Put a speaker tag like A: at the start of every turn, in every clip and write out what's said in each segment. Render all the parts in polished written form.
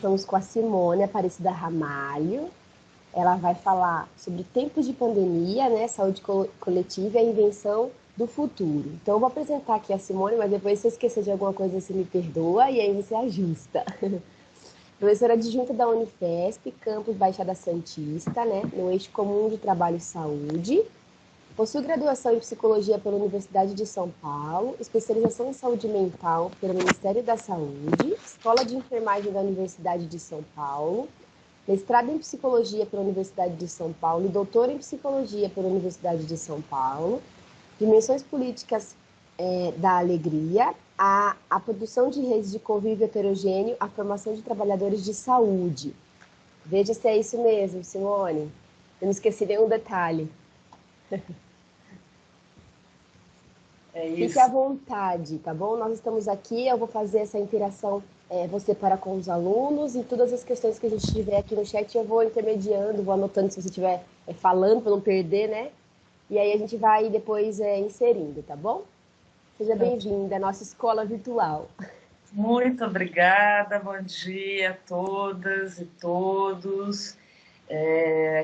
A: estamos com a Simone Aparecida Ramalho. Ela vai falar sobre tempos de pandemia, né, saúde coletiva e a invenção do futuro. Então, eu vou apresentar aqui a Simone, mas depois se eu esquecer de alguma coisa, você me perdoa e aí você ajusta. Professora adjunta da Unifesp, campus Baixada Santista, né, no eixo comum de trabalho e saúde. Possui graduação em psicologia pela Universidade de São Paulo, especialização em saúde mental pelo Ministério da Saúde, escola de enfermagem da Universidade de São Paulo, mestrado em psicologia pela Universidade de São Paulo e doutora em psicologia pela Universidade de São Paulo, dimensões políticas da alegria, a produção de redes de convívio heterogêneo, a formação de trabalhadores de saúde. Veja se é isso mesmo, Simone. Eu não esqueci nenhum detalhe.
B: É isso.
A: Fique à vontade, tá bom? Nós estamos aqui, eu vou fazer essa interação você para com os alunos e todas as questões que a gente tiver aqui no chat eu vou intermediando, vou anotando se você estiver falando para não perder, né? E aí a gente vai depois inserindo, tá bom? Seja bem-vinda à nossa escola virtual.
B: Muito obrigada, bom dia a todas e todos.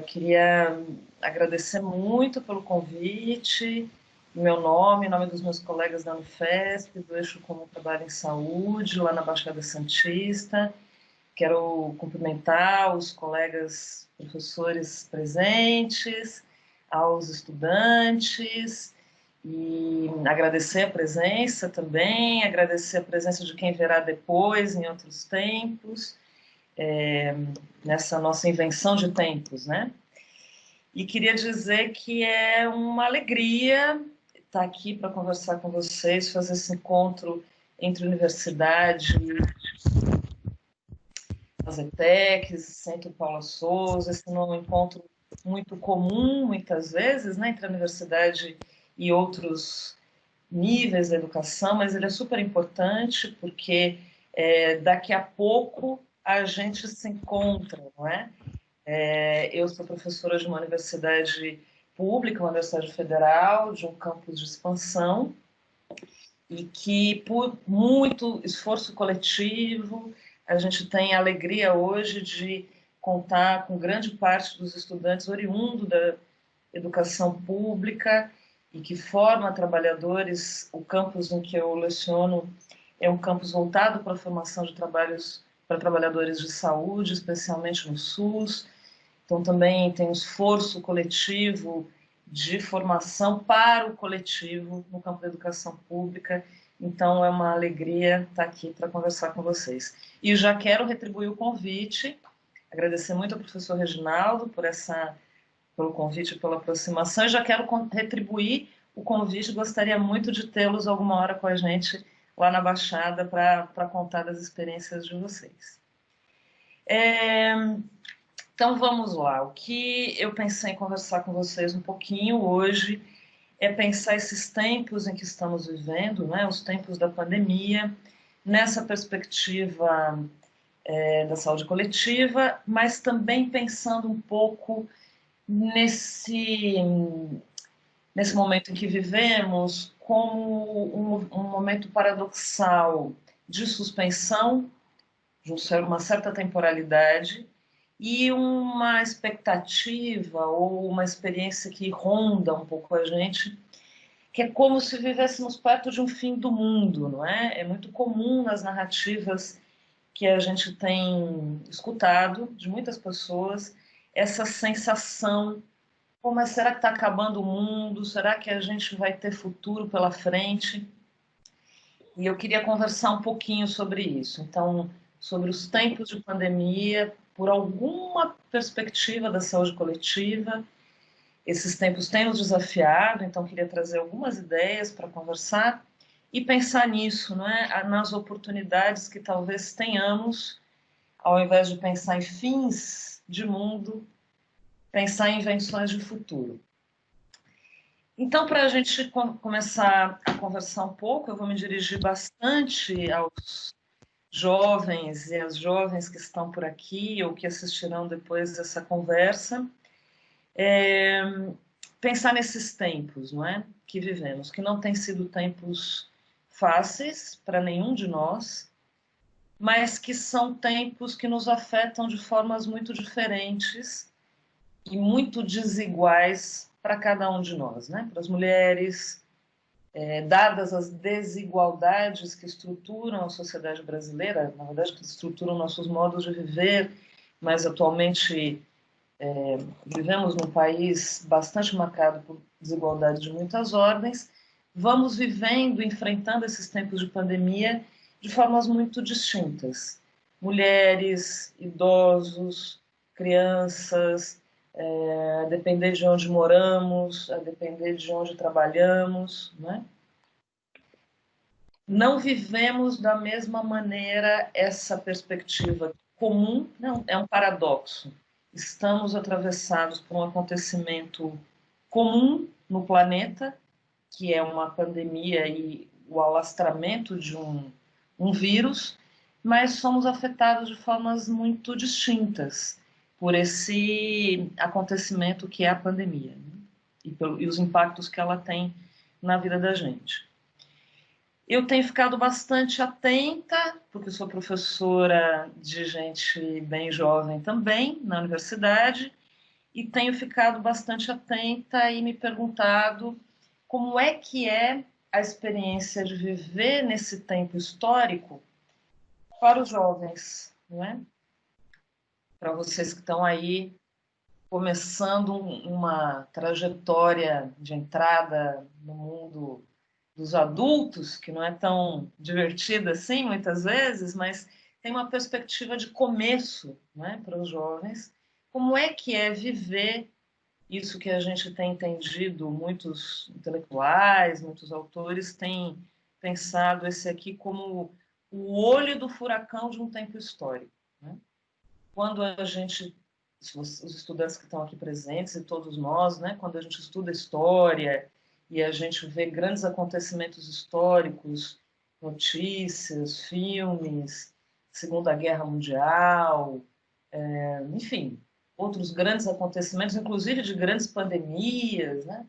B: Queria agradecer muito pelo convite, em meu nome, em nome dos meus colegas da Unifesp, do Eixo Comum Trabalho em Saúde, lá na Baixada Santista. Quero cumprimentar os colegas professores presentes, aos estudantes, e agradecer a presença também, agradecer a presença de quem verá depois, em outros tempos, nessa nossa invenção de tempos, né? E queria dizer que é uma alegria estar aqui para conversar com vocês, fazer esse encontro entre universidade, as ETECs, Centro Paula Souza. Esse não é um encontro muito comum, muitas vezes, né, entre a universidade e outros níveis da educação, mas ele é super importante porque daqui a pouco a gente se encontra, não é? Eu sou professora de uma universidade pública, uma universidade federal, de um campus de expansão, e que, por muito esforço coletivo, a gente tem a alegria hoje de contar com grande parte dos estudantes oriundos da educação pública e que forma trabalhadores. O campus em que eu leciono é um campus voltado para a formação de trabalhos para trabalhadores de saúde, especialmente no SUS. Então, também tem um esforço coletivo de formação para o coletivo no campo da educação pública. Então, é uma alegria estar aqui para conversar com vocês. E já quero retribuir o convite, agradecer muito ao professor Reginaldo pelo convite e pela aproximação, e já quero retribuir o convite, gostaria muito de tê-los alguma hora com a gente lá na Baixada para contar das experiências de vocês. Então, vamos lá. O que eu pensei em conversar com vocês um pouquinho hoje é pensar esses tempos em que estamos vivendo, né, os tempos da pandemia, nessa perspectiva da saúde coletiva, mas também pensando um pouco nesse momento em que vivemos como um momento paradoxal de suspensão, de uma certa temporalidade, e uma expectativa ou uma experiência que ronda um pouco a gente, que é como se vivêssemos perto de um fim do mundo, não é? É muito comum nas narrativas que a gente tem escutado de muitas pessoas essa sensação, pô, mas será que está acabando o mundo? Será que a gente vai ter futuro pela frente? E eu queria conversar um pouquinho sobre isso. Então, sobre os tempos de pandemia, por alguma perspectiva da saúde coletiva. Esses tempos têm nos desafiado, então queria trazer algumas ideias para conversar e pensar nisso, não é? Nas oportunidades que talvez tenhamos, ao invés de pensar em fins de mundo, pensar em invenções de futuro. Então, para a gente começar a conversar um pouco, eu vou me dirigir bastante aos jovens e as jovens que estão por aqui ou que assistirão depois dessa conversa, pensar nesses tempos, não é, que vivemos, que não têm sido tempos fáceis para nenhum de nós, mas que são tempos que nos afetam de formas muito diferentes e muito desiguais para cada um de nós, né? Para as mulheres, dadas as desigualdades que estruturam a sociedade brasileira, na verdade, que estruturam nossos modos de viver, mas atualmente vivemos num país bastante marcado por desigualdade de muitas ordens, vamos vivendo, enfrentando esses tempos de pandemia de formas muito distintas. Mulheres, idosos, crianças, a depender de onde moramos, a depender de onde trabalhamos, né? Não vivemos da mesma maneira essa perspectiva comum, não, é um paradoxo. Estamos atravessados por um acontecimento comum no planeta, que é uma pandemia e o alastramento de um vírus, mas somos afetados de formas muito distintas por esse acontecimento que é a pandemia, né? E os impactos que ela tem na vida da gente. Eu tenho ficado bastante atenta, porque sou professora de gente bem jovem também na universidade, e tenho ficado bastante atenta e me perguntado como é que é a experiência de viver nesse tempo histórico para os jovens, não é? Para vocês que estão aí começando uma trajetória de entrada no mundo dos adultos, que não é tão divertida assim muitas vezes, mas tem uma perspectiva de começo, né, para os jovens. Como é que é viver isso que a gente tem entendido, muitos intelectuais, muitos autores têm pensado esse aqui como o olho do furacão de um tempo histórico, né? Quando a gente, os estudantes que estão aqui presentes e todos nós, né, quando a gente estuda história e a gente vê grandes acontecimentos históricos, notícias, filmes, Segunda Guerra Mundial, enfim, outros grandes acontecimentos, inclusive de grandes pandemias, né?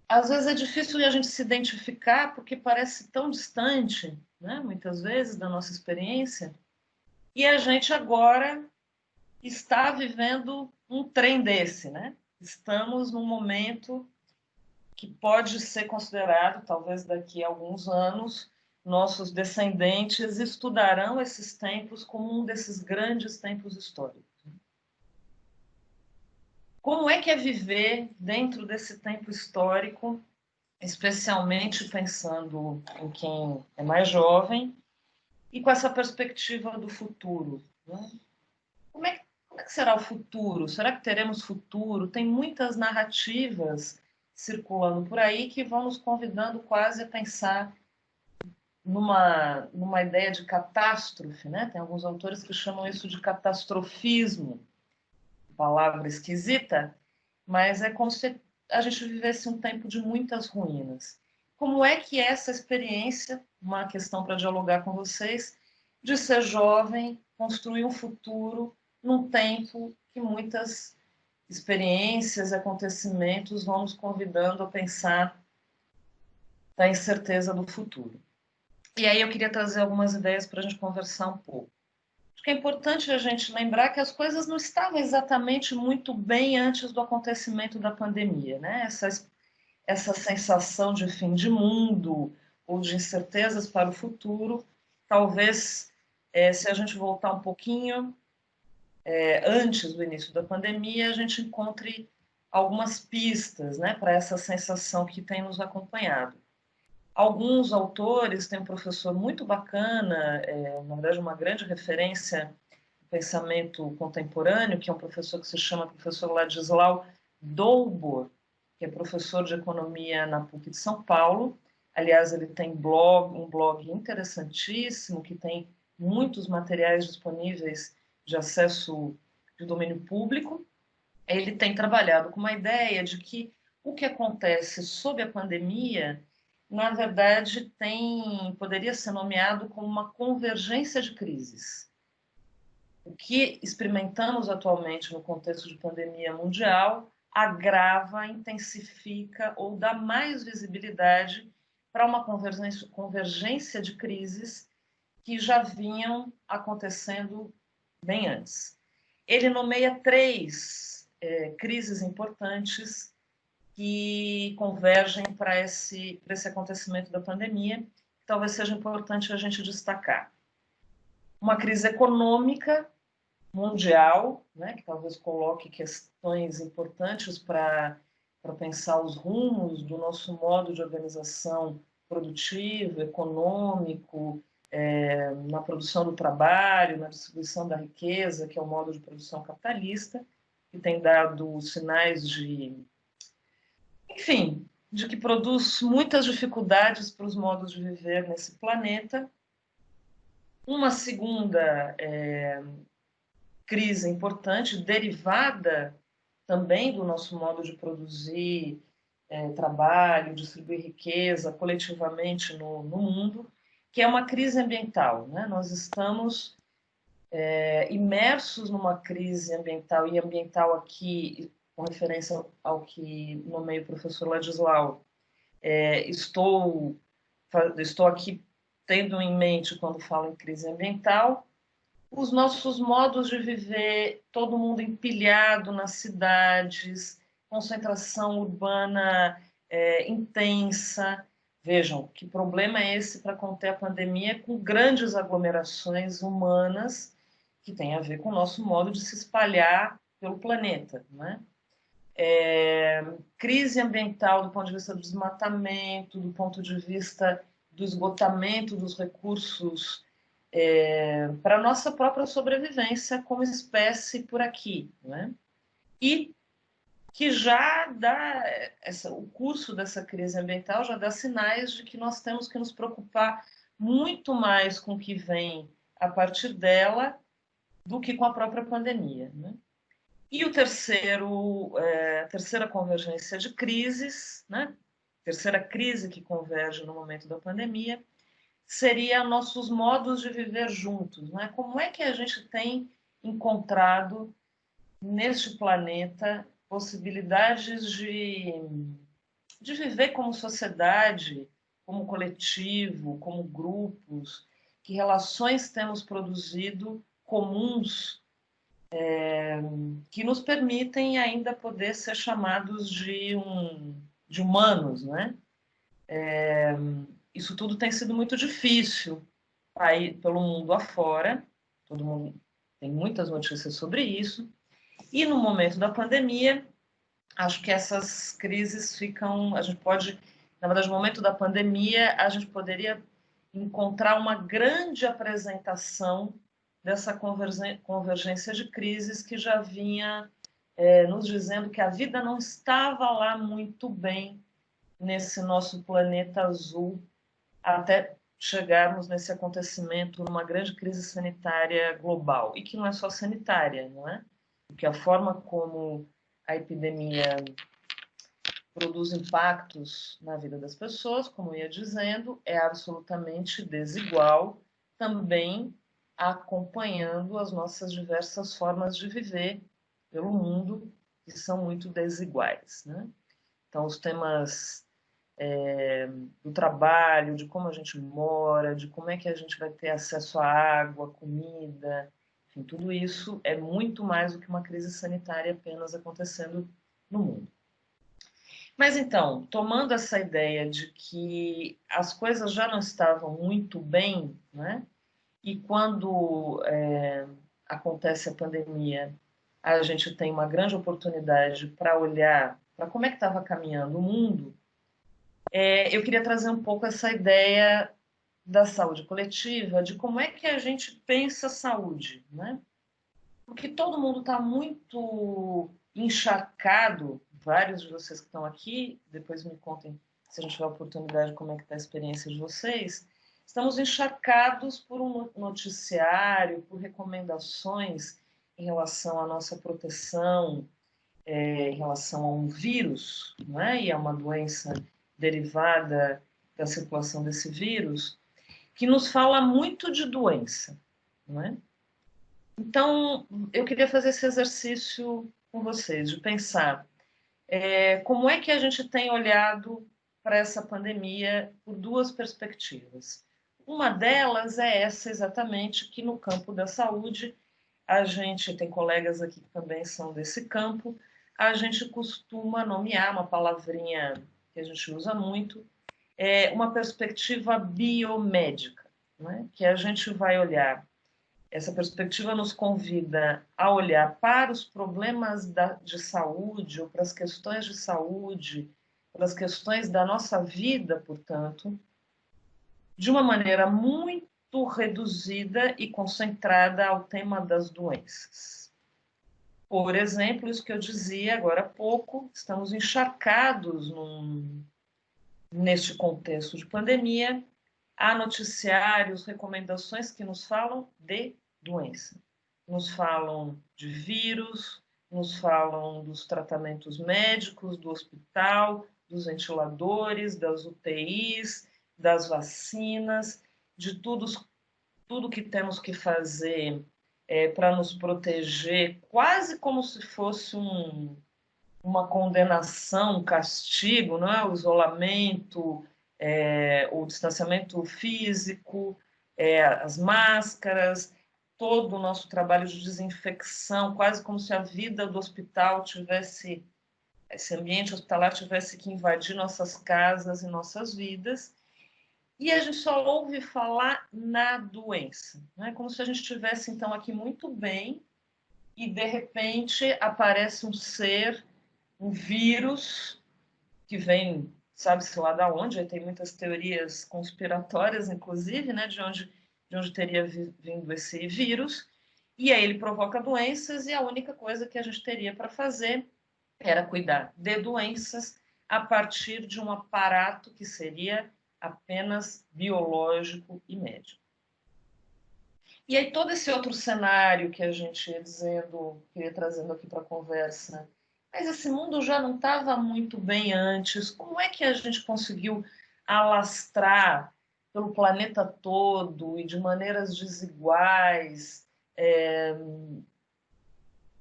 B: Às vezes é difícil a gente se identificar porque parece tão distante, né, muitas vezes, da nossa experiência, e a gente agora está vivendo um trem desse, né? Estamos num momento que pode ser considerado, talvez daqui a alguns anos, nossos descendentes estudarão esses tempos como um desses grandes tempos históricos. Como é que é viver dentro desse tempo histórico, especialmente pensando em quem é mais jovem e com essa perspectiva do futuro, né? Como é que será o futuro? Será que teremos futuro? Tem muitas narrativas circulando por aí que vão nos convidando quase a pensar numa ideia de catástrofe, né? Tem alguns autores que chamam isso de catastrofismo, palavra esquisita, mas é como se a gente vivesse um tempo de muitas ruínas. Como é que é essa experiência, uma questão para dialogar com vocês, de ser jovem, construir um futuro num tempo que muitas experiências, acontecimentos vão nos convidando a pensar na incerteza do futuro. E aí eu queria trazer algumas ideias para a gente conversar um pouco. Acho que é importante a gente lembrar que as coisas não estavam exatamente muito bem antes do acontecimento da pandemia, né? Essa sensação de fim de mundo ou de incertezas para o futuro, talvez, se a gente voltar um pouquinho antes do início da pandemia, a gente encontre algumas pistas, né, para essa sensação que tem nos acompanhado. Alguns autores, tem um professor muito bacana, na verdade uma grande referência do pensamento contemporâneo, que é um professor que se chama professor Ladislau Dolbor, que é professor de economia na PUC de São Paulo. Aliás, ele tem um blog interessantíssimo, que tem muitos materiais disponíveis de acesso de domínio público. Ele tem trabalhado com uma ideia de que o que acontece sob a pandemia, na verdade, poderia ser nomeado como uma convergência de crises. O que experimentamos atualmente no contexto de pandemia mundial agrava, intensifica ou dá mais visibilidade para uma convergência de crises que já vinham acontecendo bem antes. Ele nomeia 3 crises importantes que convergem para esse acontecimento da pandemia, que talvez seja importante a gente destacar. Uma crise econômica mundial, né, que talvez coloque questões importantes para pensar os rumos do nosso modo de organização produtivo, econômico, na produção do trabalho, na distribuição da riqueza, que é o modo de produção capitalista, que tem dado sinais de, enfim, de que produz muitas dificuldades para os modos de viver nesse planeta. Uma segunda crise importante, derivada também do nosso modo de produzir trabalho, distribuir riqueza coletivamente no mundo, que é uma crise ambiental, né? Nós estamos imersos numa crise ambiental, e ambiental aqui, com referência ao que nomeia o professor Ladislau, estou aqui tendo em mente, quando falo em crise ambiental, os nossos modos de viver, todo mundo empilhado nas cidades, concentração urbana intensa. Vejam, que problema é esse para conter a pandemia com grandes aglomerações humanas que tem a ver com o nosso modo de se espalhar pelo planeta, né? Crise ambiental do ponto de vista do desmatamento, do ponto de vista do esgotamento dos recursos para a nossa própria sobrevivência como espécie por aqui, né? E que já dá, o curso dessa crise ambiental já dá sinais de que nós temos que nos preocupar muito mais com o que vem a partir dela do que com a própria pandemia, né? E a terceira convergência de crises, né? Terceira crise que converge no momento da pandemia, seria nossos modos de viver juntos, né? Como é que a gente tem encontrado neste planeta possibilidades de viver como sociedade, como coletivo, como grupos, que relações temos produzido comuns que nos permitem ainda poder ser chamados de humanos, né? Isso tudo tem sido muito difícil aí pelo mundo afora, todo mundo tem muitas notícias sobre isso, e no momento da pandemia, acho que essas crises ficam, a gente pode, na verdade, no momento da pandemia, a gente poderia encontrar uma grande apresentação dessa convergência de crises que já vinha nos dizendo que a vida não estava lá muito bem nesse nosso planeta azul, até chegarmos nesse acontecimento, numa grande crise sanitária global, e que não é só sanitária, não é? Porque a forma como a epidemia produz impactos na vida das pessoas, como eu ia dizendo, é absolutamente desigual, também acompanhando as nossas diversas formas de viver pelo mundo, que são muito desiguais, né? Então, os temas do trabalho, de como a gente mora, de como é que a gente vai ter acesso à água, comida, enfim, tudo isso é muito mais do que uma crise sanitária apenas acontecendo no mundo. Mas então, tomando essa ideia de que as coisas já não estavam muito bem, né? E quando acontece a pandemia, a gente tem uma grande oportunidade para olhar para como é que estava caminhando o mundo, eu queria trazer um pouco essa ideia da saúde coletiva, de como é que a gente pensa a saúde, né? Porque todo mundo está muito encharcado, vários de vocês que estão aqui, depois me contem, se a gente tiver a oportunidade, como é que está a experiência de vocês, estamos encharcados por um noticiário, por recomendações em relação à nossa proteção, em relação a um vírus, né? E a uma doença derivada da circulação desse vírus, que nos fala muito de doença, não é? Então, eu queria fazer esse exercício com vocês, de pensar como é que a gente tem olhado para essa pandemia por duas perspectivas. Uma delas é essa exatamente, que no campo da saúde, a gente tem colegas aqui que também são desse campo, a gente costuma nomear uma palavrinha que a gente usa muito, uma perspectiva biomédica, né? Que a gente vai olhar. Essa perspectiva nos convida a olhar para os problemas de saúde, ou para as questões de saúde, para as questões da nossa vida, portanto, de uma maneira muito reduzida e concentrada ao tema das doenças. Por exemplo, isso que eu dizia agora há pouco, estamos encharcados neste contexto de pandemia. Há noticiários, recomendações que nos falam de doença. Nos falam de vírus, nos falam dos tratamentos médicos, do hospital, dos ventiladores, das UTIs, das vacinas, de tudo que temos que fazer para nos proteger, quase como se fosse uma condenação, um castigo, não é? O isolamento, o distanciamento físico, as máscaras, todo o nosso trabalho de desinfecção, quase como se a vida do hospital tivesse, esse ambiente hospitalar tivesse que invadir nossas casas e nossas vidas. E a gente só ouve falar na doença, né? Como se a gente estivesse, então, aqui muito bem e, de repente, aparece um ser, um vírus, que vem, sabe-se lá de onde, tem muitas teorias conspiratórias, inclusive, né, de onde teria vindo esse vírus, e aí ele provoca doenças, e a única coisa que a gente teria para fazer era cuidar de doenças a partir de um aparato que seria apenas biológico e médico. E aí todo esse outro cenário que a gente ia dizendo, que ia trazendo aqui para a conversa, mas esse mundo já não estava muito bem antes, como é que a gente conseguiu alastrar pelo planeta todo e de maneiras desiguais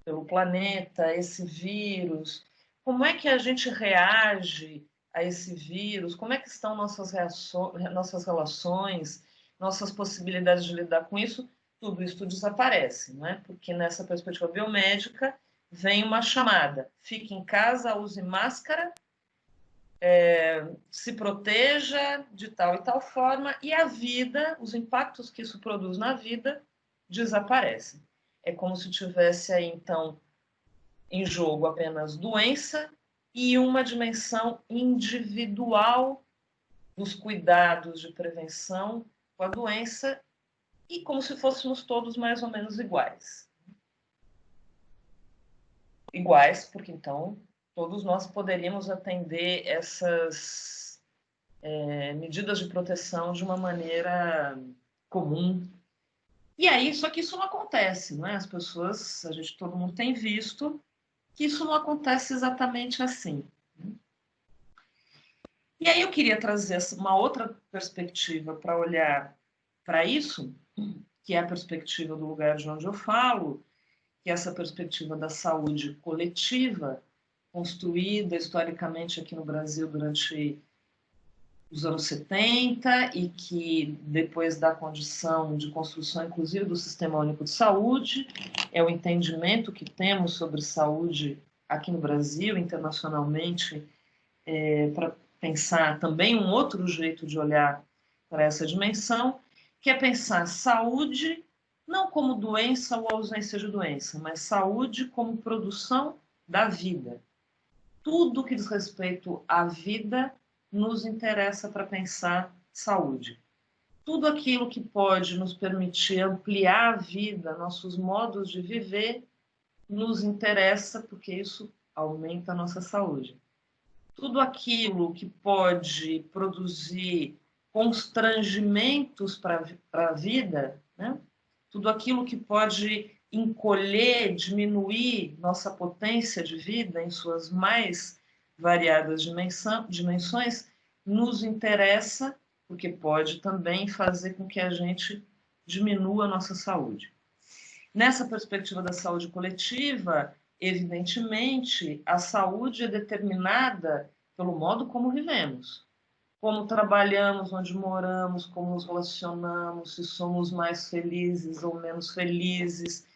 B: pelo planeta esse vírus? Como é que a gente reage a esse vírus? Como é que estão nossas relações, nossas possibilidades de lidar com isso? Tudo isso desaparece, né? Porque nessa perspectiva biomédica vem uma chamada: fique em casa, use máscara, se proteja de tal e tal forma, e a vida, os impactos que isso produz na vida, desaparecem. É como se tivesse aí, então, em jogo apenas doença e uma dimensão individual dos cuidados de prevenção com a doença, e como se fôssemos todos mais ou menos iguais. Iguais, porque então todos nós poderíamos atender essas medidas de proteção de uma maneira comum. E aí, só que isso não acontece, não é? As pessoas, todo mundo tem visto que isso não acontece exatamente assim. E aí eu queria trazer uma outra perspectiva para olhar para isso, que é a perspectiva do lugar de onde eu falo, que é essa perspectiva da saúde coletiva, construída historicamente aqui no Brasil durante os anos 70 e que depois da condição de construção, inclusive, do Sistema Único de Saúde, é o entendimento que temos sobre saúde aqui no Brasil, internacionalmente, para pensar também um outro jeito de olhar para essa dimensão, que é pensar saúde não como doença ou ausência de doença, mas saúde como produção da vida. Tudo que diz respeito à vida nos interessa para pensar saúde. Tudo aquilo que pode nos permitir ampliar a vida, nossos modos de viver, nos interessa porque isso aumenta a nossa saúde. Tudo aquilo que pode produzir constrangimentos para a vida, né? Tudo aquilo que pode encolher, diminuir nossa potência de vida em suas mais variadas dimensões, nos interessa, porque pode também fazer com que a gente diminua a nossa saúde. Nessa perspectiva da saúde coletiva, evidentemente, a saúde é determinada pelo modo como vivemos. como trabalhamos, onde moramos, como nos relacionamos, se somos mais felizes ou menos felizes,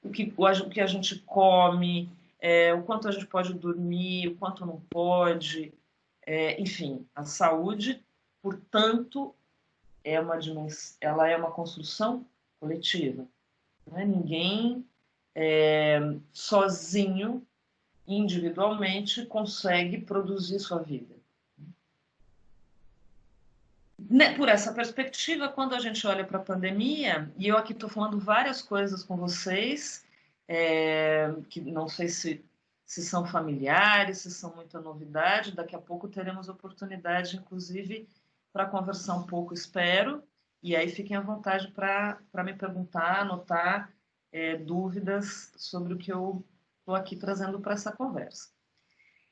B: o que a gente come, o quanto a gente pode dormir, o quanto não pode, enfim, a saúde, portanto, ela é uma construção coletiva. Não é? Ninguém sozinho, individualmente, consegue produzir sua vida. Por essa perspectiva, quando a gente olha para a pandemia, e eu aqui estou falando várias coisas com vocês, que não sei se são familiares, se são muita novidade, daqui a pouco teremos oportunidade, inclusive, para conversar um pouco, espero, e aí fiquem à vontade para me perguntar, anotar dúvidas sobre o que eu estou aqui trazendo para essa conversa.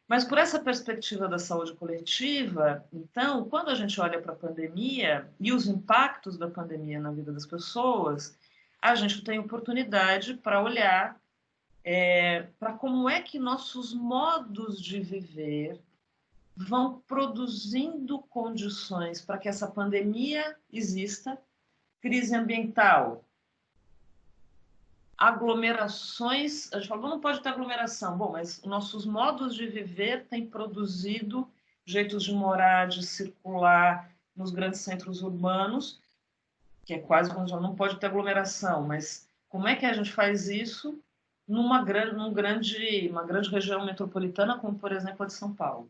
B: Mas por essa perspectiva da saúde coletiva, então, quando a gente olha para a pandemia e os impactos da pandemia na vida das pessoas, a gente tem oportunidade para olhar para como é que nossos modos de viver vão produzindo condições para que essa pandemia exista, crise ambiental, aglomerações, a gente fala, não pode ter aglomeração. Bom, mas nossos modos de viver têm produzido jeitos de morar, de circular nos grandes centros urbanos, que é quase como não pode ter aglomeração, mas como é que a gente faz isso uma grande região metropolitana, como, por exemplo, a de São Paulo?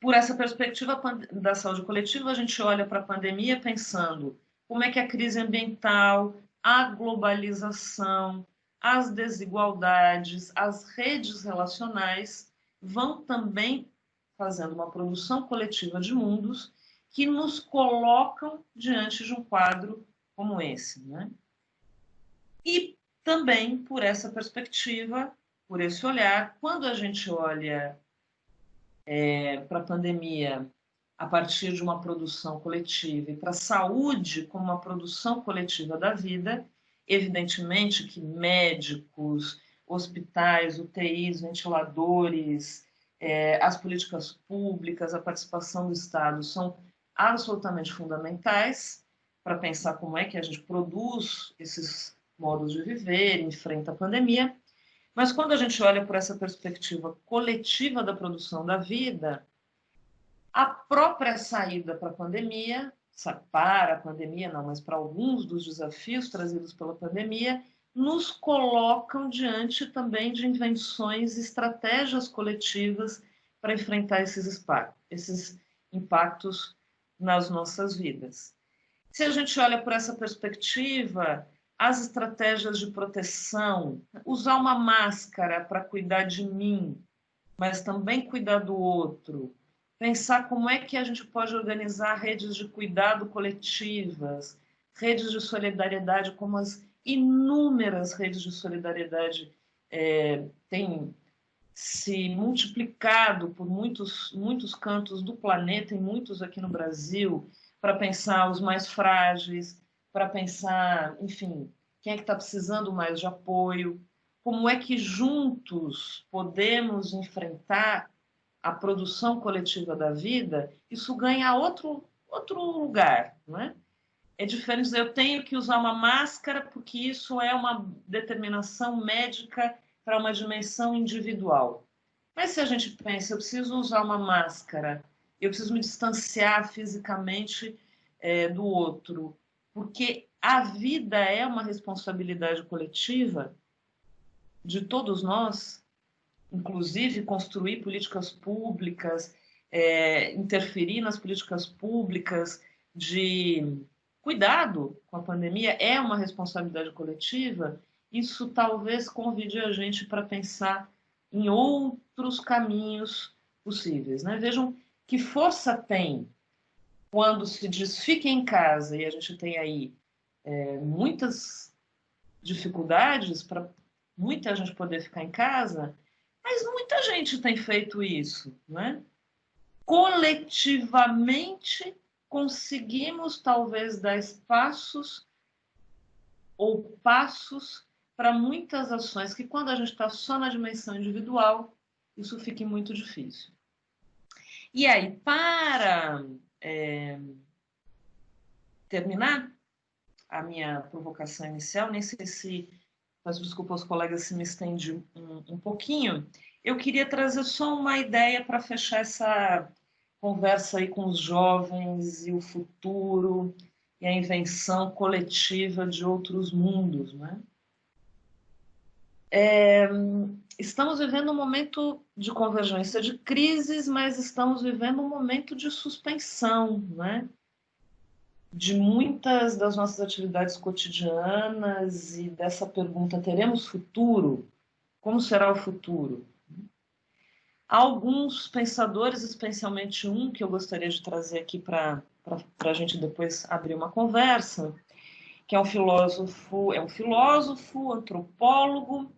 B: Por essa perspectiva da saúde coletiva, a gente olha para a pandemia pensando como é que a crise ambiental, a globalização, as desigualdades, as redes relacionais vão também fazendo uma produção coletiva de mundos que nos colocam diante de um quadro como esse, né? E também por essa perspectiva, por esse olhar, quando a gente olha para a pandemia a partir de uma produção coletiva e para a saúde como uma produção coletiva da vida, evidentemente que médicos, hospitais, UTIs, ventiladores, as políticas públicas, a participação do Estado são absolutamente fundamentais para pensar como é que a gente produz esses modos de viver, enfrenta a pandemia. Mas quando a gente olha por essa perspectiva coletiva da produção da vida, a própria saída para a pandemia não, mas para alguns dos desafios trazidos pela pandemia, nos colocam diante também de invenções, estratégias coletivas para enfrentar esses impactos nas nossas vidas. Se a gente olha por essa perspectiva, as estratégias de proteção, usar uma máscara para cuidar de mim, mas também cuidar do outro, pensar como é que a gente pode organizar redes de cuidado coletivas, redes de solidariedade, como as inúmeras redes de solidariedade têm se multiplicado por muitos cantos do planeta, e muitos aqui no Brasil, para pensar os mais frágeis, para pensar, enfim, quem é que está precisando mais de apoio, como é que juntos podemos enfrentar a produção coletiva da vida, isso ganha outro lugar, não é? É diferente dizer, eu tenho que usar uma máscara porque isso é uma determinação médica para uma dimensão individual. Mas se a gente pensa, eu preciso usar uma máscara, eu preciso me distanciar fisicamente do outro, porque a vida é uma responsabilidade coletiva de todos nós, inclusive construir políticas públicas, interferir nas políticas públicas de cuidado com a pandemia é uma responsabilidade coletiva. Isso talvez convide a gente para pensar em outros caminhos possíveis, né? Vejam que força tem quando se diz fique em casa e a gente tem aí muitas dificuldades para muita gente poder ficar em casa, mas muita gente tem feito isso, né? Coletivamente conseguimos talvez dar espaços ou passos para muitas ações que quando a gente está só na dimensão individual, isso fica muito difícil. E aí, para terminar a minha provocação inicial, nem sei se, peço desculpa aos colegas se me estendi um pouquinho, eu queria trazer só uma ideia para fechar essa conversa aí com os jovens e o futuro e a invenção coletiva de outros mundos, né? Estamos vivendo um momento de convergência de crises, mas estamos vivendo um momento de suspensão, né? De muitas das nossas atividades cotidianas e dessa pergunta: teremos futuro? Como será o futuro? Alguns pensadores, especialmente um que eu gostaria de trazer aqui para a gente depois abrir uma conversa, que é um filósofo, antropólogo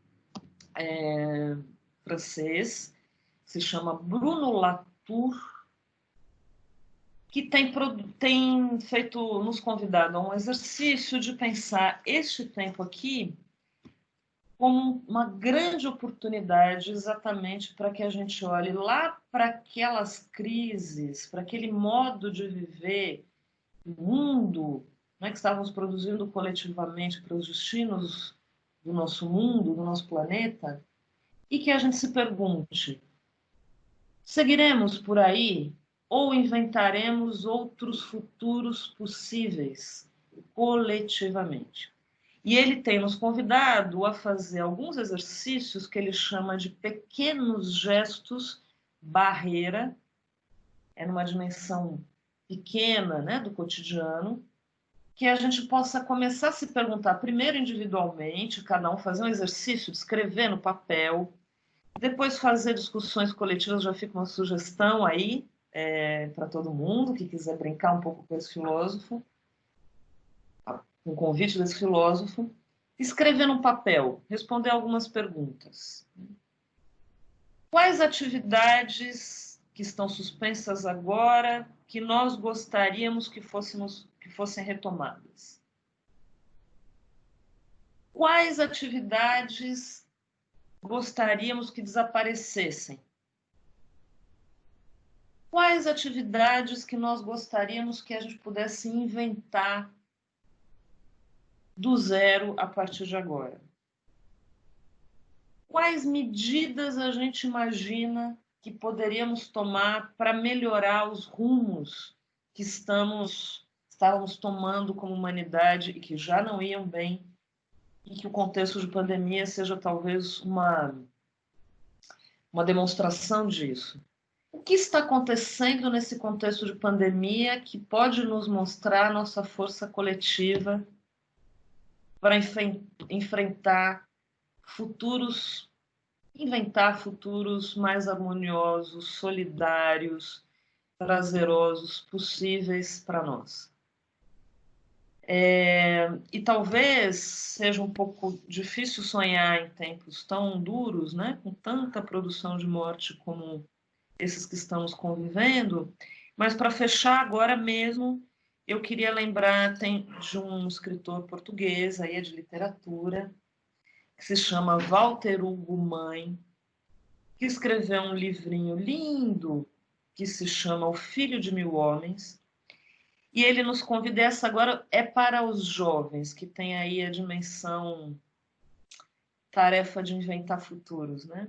B: francês, se chama Bruno Latour, que tem feito, nos convidado a um exercício de pensar este tempo aqui como uma grande oportunidade exatamente para que a gente olhe lá para aquelas crises, para aquele modo de viver o mundo, né, que estávamos produzindo coletivamente para os destinos do nosso mundo, do nosso planeta, e que a gente se pergunte: seguiremos por aí ou inventaremos outros futuros possíveis coletivamente? E ele tem nos convidado a fazer alguns exercícios que ele chama de pequenos gestos barreira, numa dimensão pequena, né, do cotidiano, que a gente possa começar a se perguntar, primeiro individualmente, cada um fazer um exercício de escrever no papel, depois fazer discussões coletivas. Já fica uma sugestão aí para todo mundo que quiser brincar um pouco com esse filósofo, um convite desse filósofo, escrever no papel, responder algumas perguntas. Quais atividades que estão suspensas agora que nós gostaríamos que fossem retomadas? Quais atividades gostaríamos que desaparecessem? Quais atividades que nós gostaríamos que a gente pudesse inventar do zero a partir de agora? Quais medidas a gente imagina que poderíamos tomar para melhorar os rumos que estávamos tomando como humanidade e que já não iam bem, e que o contexto de pandemia seja talvez uma demonstração disso? O que está acontecendo nesse contexto de pandemia que pode nos mostrar nossa força coletiva para enfrentar futuros, inventar futuros mais harmoniosos, solidários, prazerosos possíveis para nós? E talvez seja um pouco difícil sonhar em tempos tão duros, né, com tanta produção de morte como esses que estamos convivendo, mas para fechar agora mesmo, eu queria lembrar de um escritor português, aí é de literatura, que se chama Walter Hugo Mãe, que escreveu um livrinho lindo que se chama O Filho de Mil Homens, e ele nos convida, essa agora é para os jovens, que tem aí a dimensão tarefa de inventar futuros, né?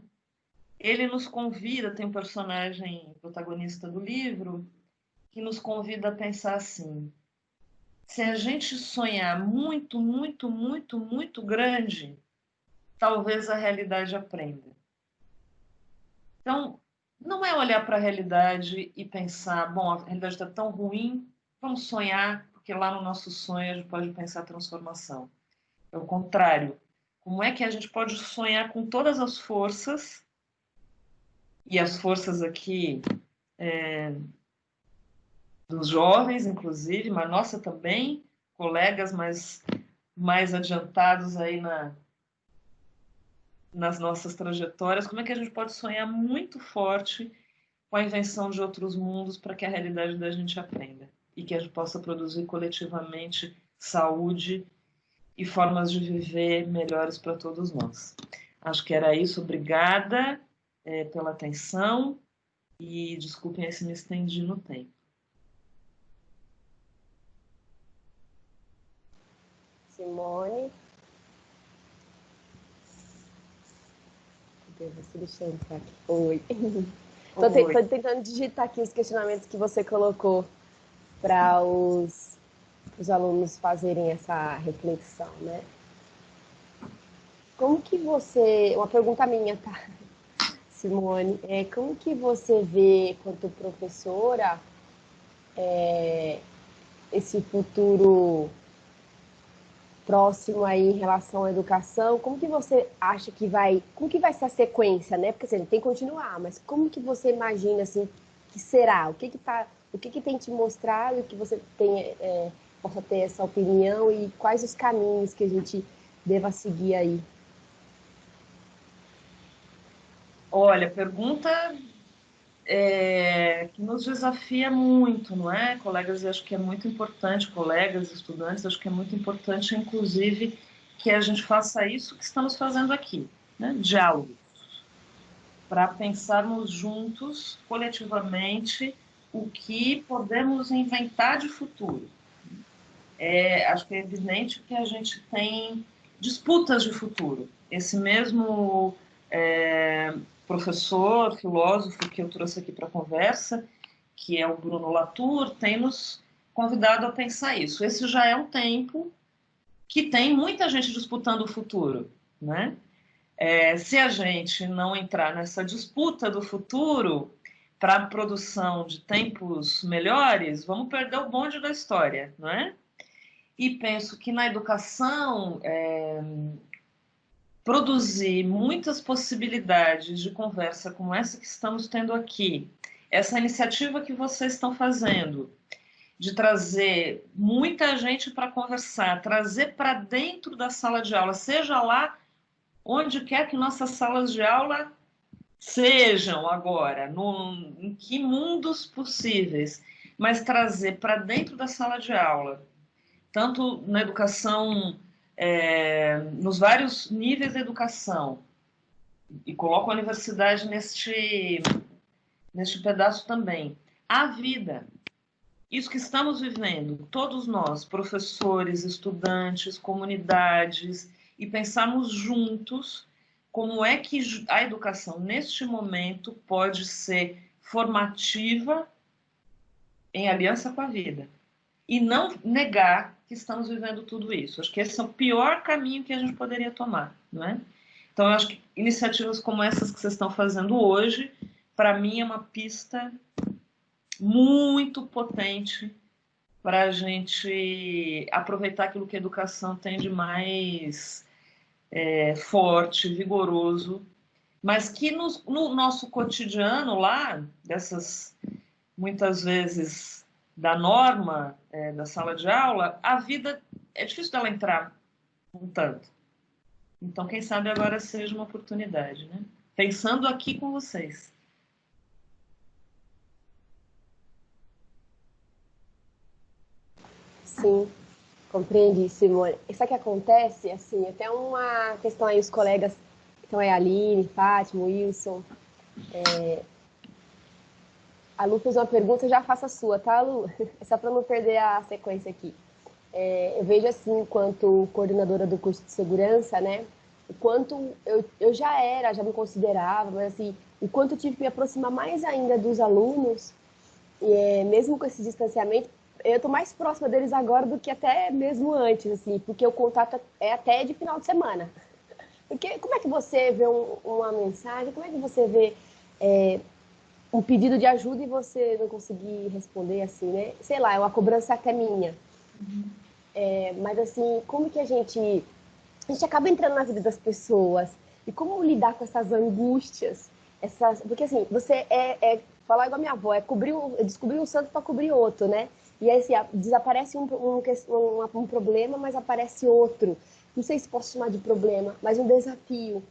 B: Ele nos convida, tem um personagem protagonista do livro, que nos convida a pensar assim: se a gente sonhar muito, muito, muito, muito grande, talvez a realidade aprenda. Então, não é olhar para a realidade e pensar, bom, a realidade está tão ruim, vamos sonhar, porque lá no nosso sonho a gente pode pensar transformação. É o contrário. Como é que a gente pode sonhar com todas as forças, e as forças aqui dos jovens, inclusive, mas nossa também, colegas mais adiantados aí nas nossas trajetórias, como é que a gente pode sonhar muito forte com a invenção de outros mundos para que a realidade da gente aprenda e que a gente possa produzir coletivamente saúde e formas de viver melhores para todos nós. Acho que era isso. Obrigada pela atenção. E desculpem se me estendi no tempo.
A: Simone. Deixa eu entrar aqui. Oi. Estou tentando digitar aqui os questionamentos que você colocou para os alunos fazerem essa reflexão, né? Como que você... Uma pergunta minha, tá, Simone? Como que você vê, quanto professora, esse futuro próximo aí em relação à educação? Como que você acha que vai... Como que vai ser a sequência, né? Porque assim, tem que continuar, mas como que você imagina, assim, que será? O que tem te mostrado que você tem, possa ter essa opinião e quais os caminhos que a gente deva seguir aí?
B: Olha, pergunta que nos desafia muito, não é? Colegas, eu acho que é muito importante, colegas, estudantes, acho que é muito importante, inclusive, que a gente faça isso que estamos fazendo aqui, né? Diálogo, para pensarmos juntos, coletivamente, o que podemos inventar de futuro. Acho que é evidente que a gente tem disputas de futuro. Esse mesmo professor, filósofo que eu trouxe aqui para a conversa, que é o Bruno Latour, tem nos convidado a pensar isso. Esse já é um tempo que tem muita gente disputando o futuro, né? Se a gente não entrar nessa disputa do futuro para a produção de tempos melhores, vamos perder o bonde da história, não é? E penso que na educação produzir muitas possibilidades de conversa como essa que estamos tendo aqui, essa iniciativa que vocês estão fazendo, de trazer muita gente para conversar, trazer para dentro da sala de aula, seja lá onde quer que nossas salas de aula sejam agora, em que mundos possíveis, mas trazer para dentro da sala de aula, tanto na educação, nos vários níveis da educação, e coloco a universidade neste pedaço também, a vida, isso que estamos vivendo, todos nós, professores, estudantes, comunidades, e pensarmos juntos como é que a educação, neste momento, pode ser formativa em aliança com a vida. E não negar que estamos vivendo tudo isso. Acho que esse é o pior caminho que a gente poderia tomar, não é? Então, eu acho que iniciativas como essas que vocês estão fazendo hoje, para mim, é uma pista muito potente para a gente aproveitar aquilo que a educação tem de mais forte, vigoroso, mas que no nosso cotidiano lá, dessas muitas vezes da norma da sala de aula, a vida é difícil dela entrar um tanto. Então, quem sabe agora seja uma oportunidade, né? Pensando aqui com vocês.
A: Sim, compreendi, Simone. Isso que acontece, assim, até uma questão aí, os colegas, então é a Aline, Fátima, Wilson. A Lu fez uma pergunta, eu já faço a sua, tá, Lu? É só para não perder a sequência aqui. Eu vejo assim, enquanto coordenadora do curso de segurança, né? O quanto eu já me considerava, mas assim, o quanto eu tive que me aproximar mais ainda dos alunos, mesmo com esse distanciamento, eu estou mais próxima deles agora do que até mesmo antes, assim, porque o contato é até de final de semana. Porque como é que você vê uma mensagem, como é que você vê um pedido de ajuda e você não conseguir responder assim, né? Sei lá, é uma cobrança até minha. Mas assim, como que a gente acaba entrando na vida das pessoas e como lidar com essas angústias, porque assim, você falar igual a minha avó, descobrir um santo para cobrir outro, né? E aí assim, desaparece um problema, mas aparece outro. Não sei se posso chamar de problema, mas um desafio,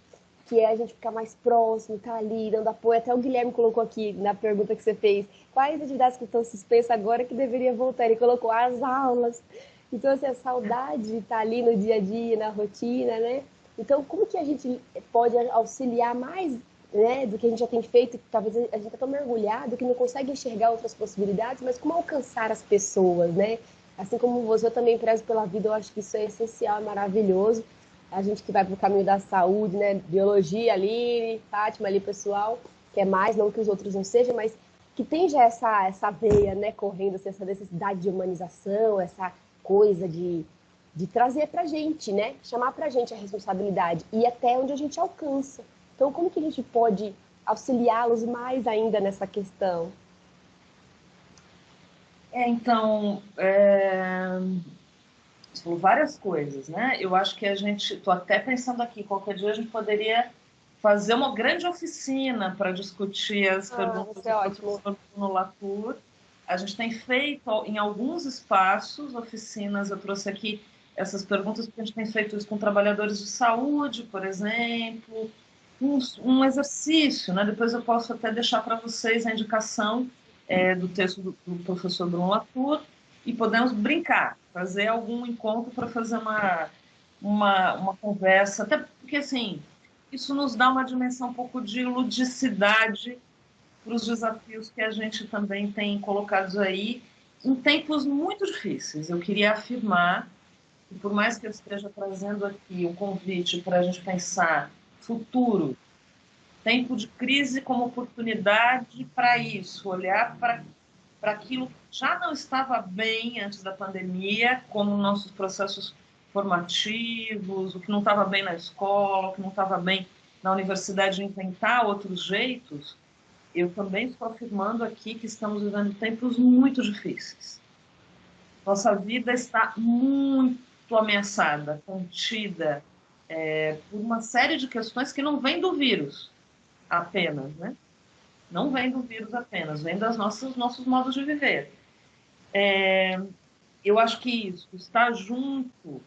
A: que é a gente ficar mais próximo, tá ali, dando apoio. Até o Guilherme colocou aqui na pergunta que você fez, quais atividades que estão suspensas agora que deveria voltar? Ele colocou as aulas. Então, assim, a saudade de estar ali no dia a dia, na rotina, né? Então, como que a gente pode auxiliar mais né, do que a gente já tem feito, que talvez a gente está tão mergulhado que não consegue enxergar outras possibilidades, mas como alcançar as pessoas, né? Assim como você, eu também prezo pela vida, eu acho que isso é essencial, é maravilhoso. A gente que vai para o caminho da saúde, né? Biologia ali, Fátima ali, pessoal, que é mais, não que os outros não sejam, mas que tem já essa veia, né, correndo, assim, essa necessidade de humanização, essa coisa de trazer para a gente, né? Chamar para a gente a responsabilidade e até onde a gente alcança. Então, como que a gente pode auxiliá-los mais ainda nessa questão?
B: Então, você falou várias coisas, né? Eu acho que a gente, estou até pensando aqui, qualquer dia a gente poderia fazer uma grande oficina para discutir as perguntas
A: Isso
B: do
A: é ótimo.
B: professor Bruno Latour. A gente tem feito em alguns espaços oficinas, eu trouxe aqui essas perguntas, porque a gente tem feito isso com trabalhadores de saúde, por exemplo, um exercício, né? Depois eu posso até deixar para vocês a indicação do texto do professor Bruno Latour, e podemos brincar, fazer algum encontro para fazer uma conversa, até porque, assim, isso nos dá uma dimensão um pouco de ludicidade para os desafios que a gente também tem colocados aí em tempos muito difíceis. Eu queria afirmar que, por mais que eu esteja trazendo aqui um convite para a gente pensar futuro, tempo de crise como oportunidade para isso, olhar para aquilo que já não estava bem antes da pandemia, como nossos processos formativos, o que não estava bem na escola, o que não estava bem na universidade, inventar outros jeitos. Eu também estou afirmando aqui que estamos vivendo tempos muito difíceis. Nossa vida está muito ameaçada, contida, por uma série de questões que não vêm do vírus apenas, né? Não vem do vírus apenas, vem dos nossos modos de viver. Eu acho que isso, estar junto,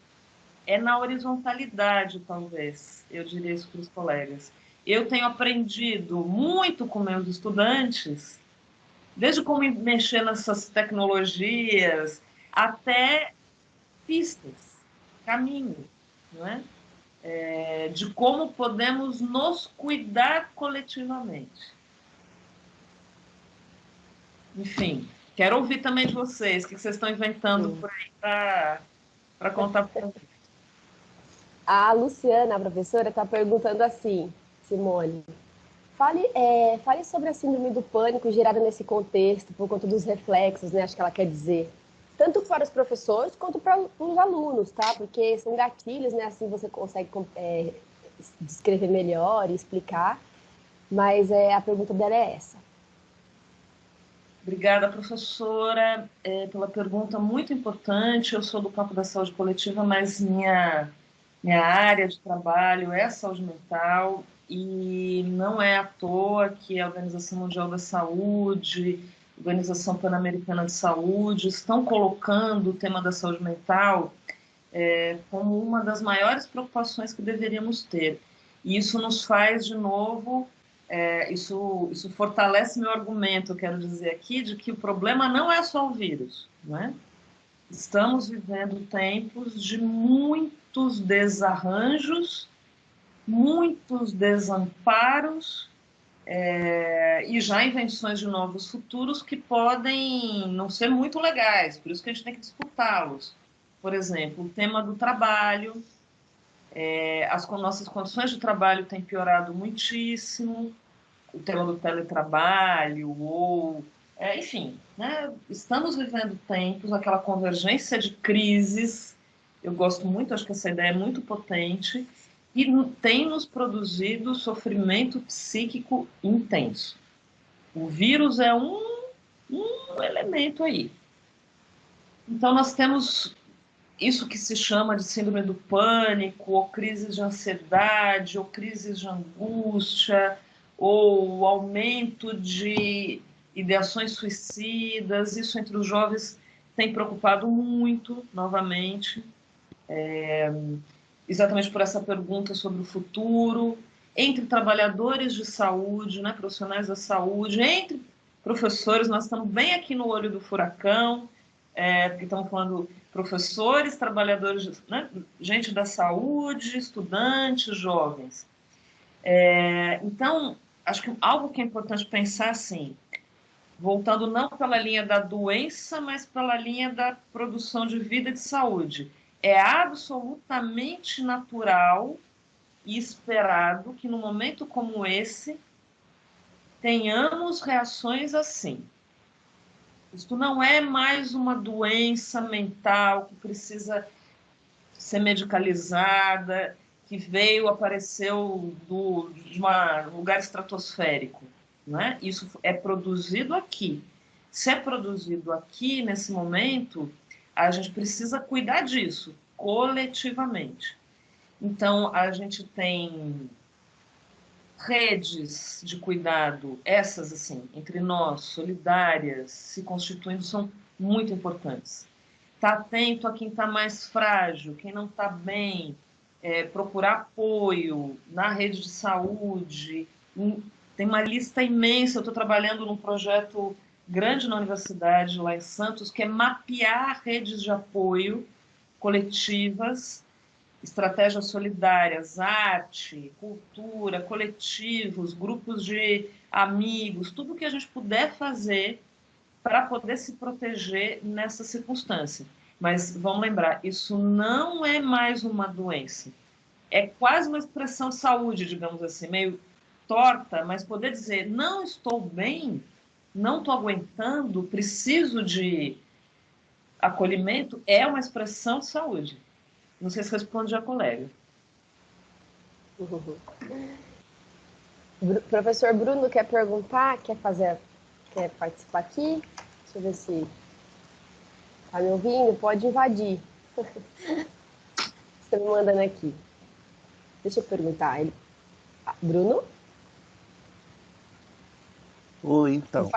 B: é na horizontalidade, talvez, eu diria isso para os colegas. Eu tenho aprendido muito com meus estudantes, desde como mexer nessas tecnologias, até pistas, caminhos, não é? De como podemos nos cuidar coletivamente. Enfim, quero ouvir também de vocês, o que vocês estão inventando
A: Sim.
B: por aí para contar para mim.
A: A Luciana, a professora, está perguntando assim, Simone, fale sobre a síndrome do pânico gerada nesse contexto, por conta dos reflexos, né? Acho que ela quer dizer. Tanto para os professores quanto para os alunos, tá? Porque são gatilhos, né? Assim você consegue descrever melhor e explicar. Mas a pergunta dela é essa.
B: Obrigada, professora, pela pergunta muito importante. Eu sou do campo da saúde coletiva, mas minha área de trabalho é a saúde mental, e não é à toa que a Organização Mundial da Saúde, a Organização Pan-Americana de Saúde estão colocando o tema da saúde mental como uma das maiores preocupações que deveríamos ter. E isso nos faz, de novo, isso fortalece meu argumento, eu quero dizer aqui, de que o problema não é só o vírus, não é? Estamos vivendo tempos de muitos desarranjos, muitos desamparos, e já invenções de novos futuros que podem não ser muito legais, por isso que a gente tem que disputá-los. Por exemplo, o tema do trabalho, as nossas condições de trabalho têm piorado muitíssimo, o tema do teletrabalho, enfim, né? Estamos vivendo tempos, aquela convergência de crises, eu gosto muito, acho que essa ideia é muito potente, e tem nos produzido sofrimento psíquico intenso. O vírus é um elemento aí. Então, nós temos isso que se chama de síndrome do pânico, ou crises de ansiedade, ou crises de angústia, ou aumento de ideações suicidas. Isso entre os jovens tem preocupado muito, novamente, exatamente por essa pergunta sobre o futuro, entre trabalhadores de saúde, né, profissionais da saúde, entre professores. Nós estamos bem aqui no olho do furacão, porque estamos falando professores, trabalhadores, né, gente da saúde, estudantes, jovens. Então, acho que algo que é importante pensar, assim, voltando não pela linha da doença, mas pela linha da produção de vida e de saúde. É absolutamente natural e esperado que, num momento como esse, tenhamos reações assim. Isto não é mais uma doença mental que precisa ser medicalizada, que veio, apareceu de um lugar estratosférico. Né? Isso é produzido aqui. Se é produzido aqui, nesse momento, a gente precisa cuidar disso, coletivamente. Então, a gente tem redes de cuidado, essas, assim, entre nós, solidárias, se constituindo, são muito importantes. Estar atento a quem está mais frágil, quem não está bem, procurar apoio na rede de saúde. Tem uma lista imensa. Eu estou trabalhando num projeto grande na universidade, lá em Santos, que é mapear redes de apoio coletivas, estratégias solidárias, arte, cultura, coletivos, grupos de amigos, tudo que a gente puder fazer para poder se proteger nessa circunstância. Mas vamos lembrar, isso não é mais uma doença. É quase uma expressão de saúde, digamos assim, meio torta, mas poder dizer não estou bem, não estou aguentando, preciso de acolhimento, é uma expressão de saúde. Não sei se responde a colega.
A: Professor Bruno quer perguntar, quer participar aqui? Deixa eu ver se tá me ouvindo. Pode invadir. Você me mandando aqui. Deixa eu perguntar. Bruno?
C: Oi, então.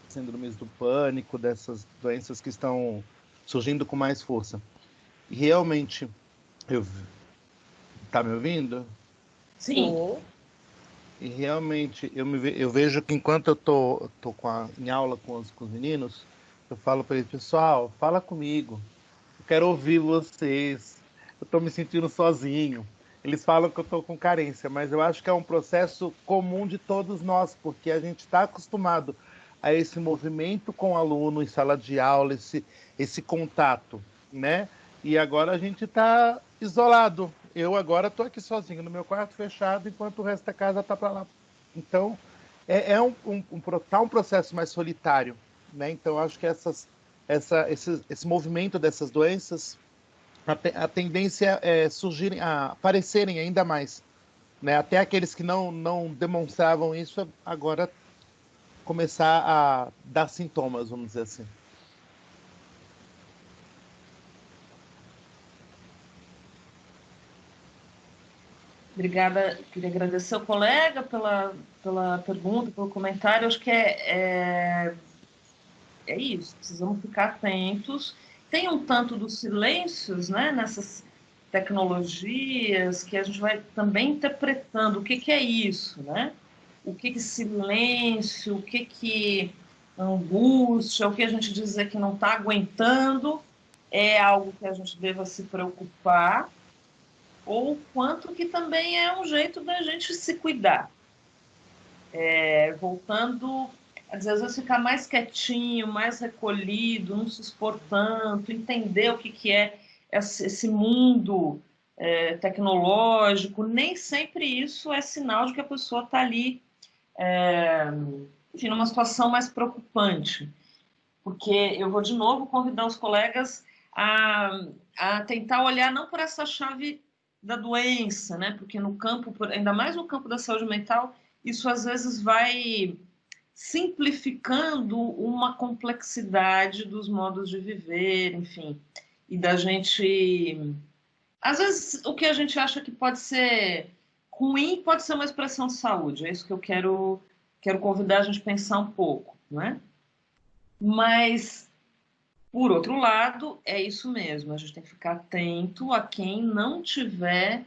C: Síndromes do pânico, dessas doenças que estão surgindo com mais força. E realmente, tá me ouvindo?
B: Sim.
C: E realmente, eu vejo que enquanto eu tô em aula com os meninos, eu falo para eles, pessoal, fala comigo. Eu quero ouvir vocês. Eu estou me sentindo sozinho. Eles falam que eu estou com carência, mas eu acho que é um processo comum de todos nós, porque a gente está acostumado a esse movimento com o aluno em sala de aula, esse contato, né? E agora a gente está isolado. Eu agora estou aqui sozinho no meu quarto fechado, enquanto o resto da casa está para lá. Então, tá um processo mais solitário, né? Então, acho que esse movimento dessas doenças, a tendência é surgirem, a aparecerem ainda mais, né? Até aqueles que não demonstravam isso, agora começar a dar sintomas, vamos dizer assim.
B: Obrigada, queria agradecer ao colega pela pergunta, pelo comentário. Acho que é isso, precisamos ficar atentos. Tem um tanto dos silêncios, né, nessas tecnologias, que a gente vai também interpretando o que é isso, né? O que silêncio, o que angústia, o que a gente dizer que não está aguentando é algo que a gente deva se preocupar, ou quanto que também é um jeito da gente se cuidar. Voltando a dizer, às vezes ficar mais quietinho, mais recolhido, não se expor tanto, entender o que é esse mundo tecnológico, nem sempre isso é sinal de que a pessoa está ali, enfim, numa situação mais preocupante. Porque eu vou de novo convidar os colegas a tentar olhar não por essa chave da doença, né? Porque no campo, ainda mais no campo da saúde mental, isso às vezes vai simplificando uma complexidade dos modos de viver, enfim, e da gente... Às vezes, o que a gente acha que pode ser ruim pode ser uma expressão de saúde. É isso que eu quero convidar a gente a pensar um pouco, não é? Mas, por outro lado, é isso mesmo. A gente tem que ficar atento a quem não tiver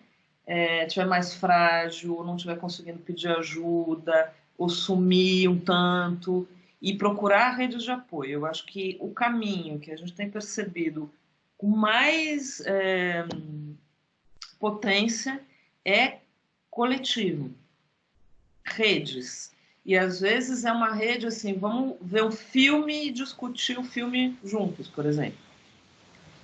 B: mais frágil, ou não estiver conseguindo pedir ajuda, ou sumir um tanto, e procurar redes de apoio. Eu acho que o caminho que a gente tem percebido com mais potência é coletivo. Redes. E às vezes é uma rede assim, vamos ver o filme e discutir o filme juntos, por exemplo.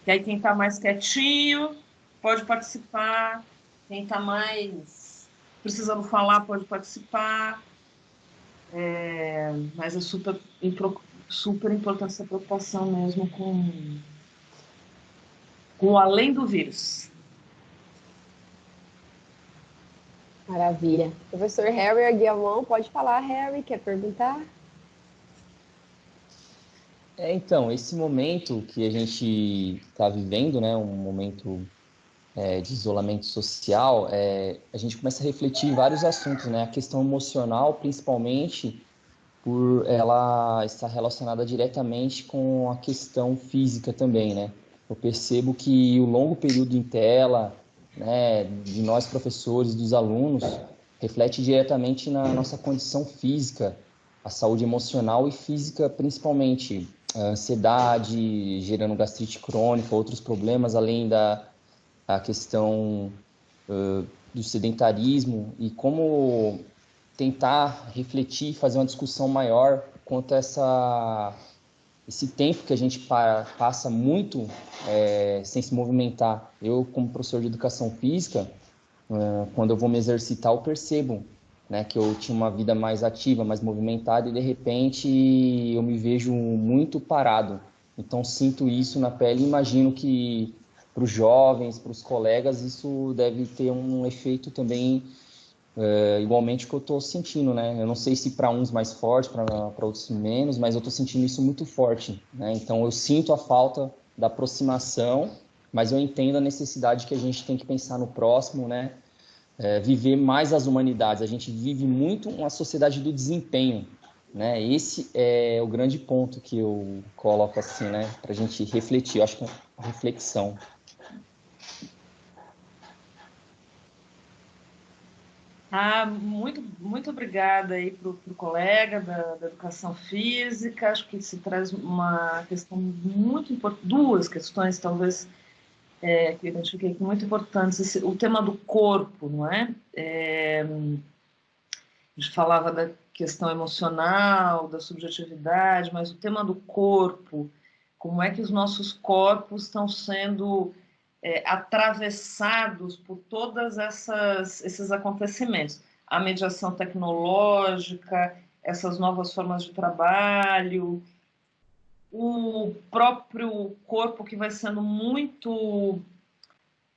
B: E aí quem está mais quietinho pode participar, quem está mais precisando falar pode participar. Mas é super importante essa preocupação mesmo com o além do vírus.
A: Maravilha. Professor Harry Aguiamão, pode falar, Harry, quer perguntar?
D: Então, esse momento que a gente está vivendo, né, um momento de isolamento social, a gente começa a refletir em vários assuntos, né? A questão emocional, principalmente, por ela estar relacionada diretamente com a questão física também, né? Eu percebo que o longo período em tela, né, de nós professores, dos alunos, reflete diretamente na nossa condição física, a saúde emocional e física principalmente, a ansiedade, gerando gastrite crônica, outros problemas, além da questão do sedentarismo, e como tentar refletir e fazer uma discussão maior quanto a esse tempo que a gente passa muito sem se movimentar. Eu, como professor de educação física, quando eu vou me exercitar, eu percebo, né, que eu tinha uma vida mais ativa, mais movimentada, e de repente eu me vejo muito parado. Então sinto isso na pele e imagino que para os jovens, para os colegas, isso deve ter um efeito também igualmente que eu estou sentindo, né? Eu não sei se para uns mais forte, para outros menos, mas eu estou sentindo isso muito forte, né? Então eu sinto a falta da aproximação, mas eu entendo a necessidade que a gente tem que pensar no próximo, né? Viver mais as humanidades. A gente vive muito uma sociedade do desempenho, né? Esse é o grande ponto que eu coloco assim, né? Para a gente refletir. Eu acho que é uma reflexão.
B: Muito obrigada aí para o colega da educação física. Acho que se traz uma questão muito importante, duas questões talvez que eu identifiquei muito importantes. O tema do corpo, não é? A gente falava da questão emocional, da subjetividade, mas o tema do corpo, como é que os nossos corpos estão sendo atravessados por todos esses acontecimentos. A mediação tecnológica, essas novas formas de trabalho, o próprio corpo que vai sendo muito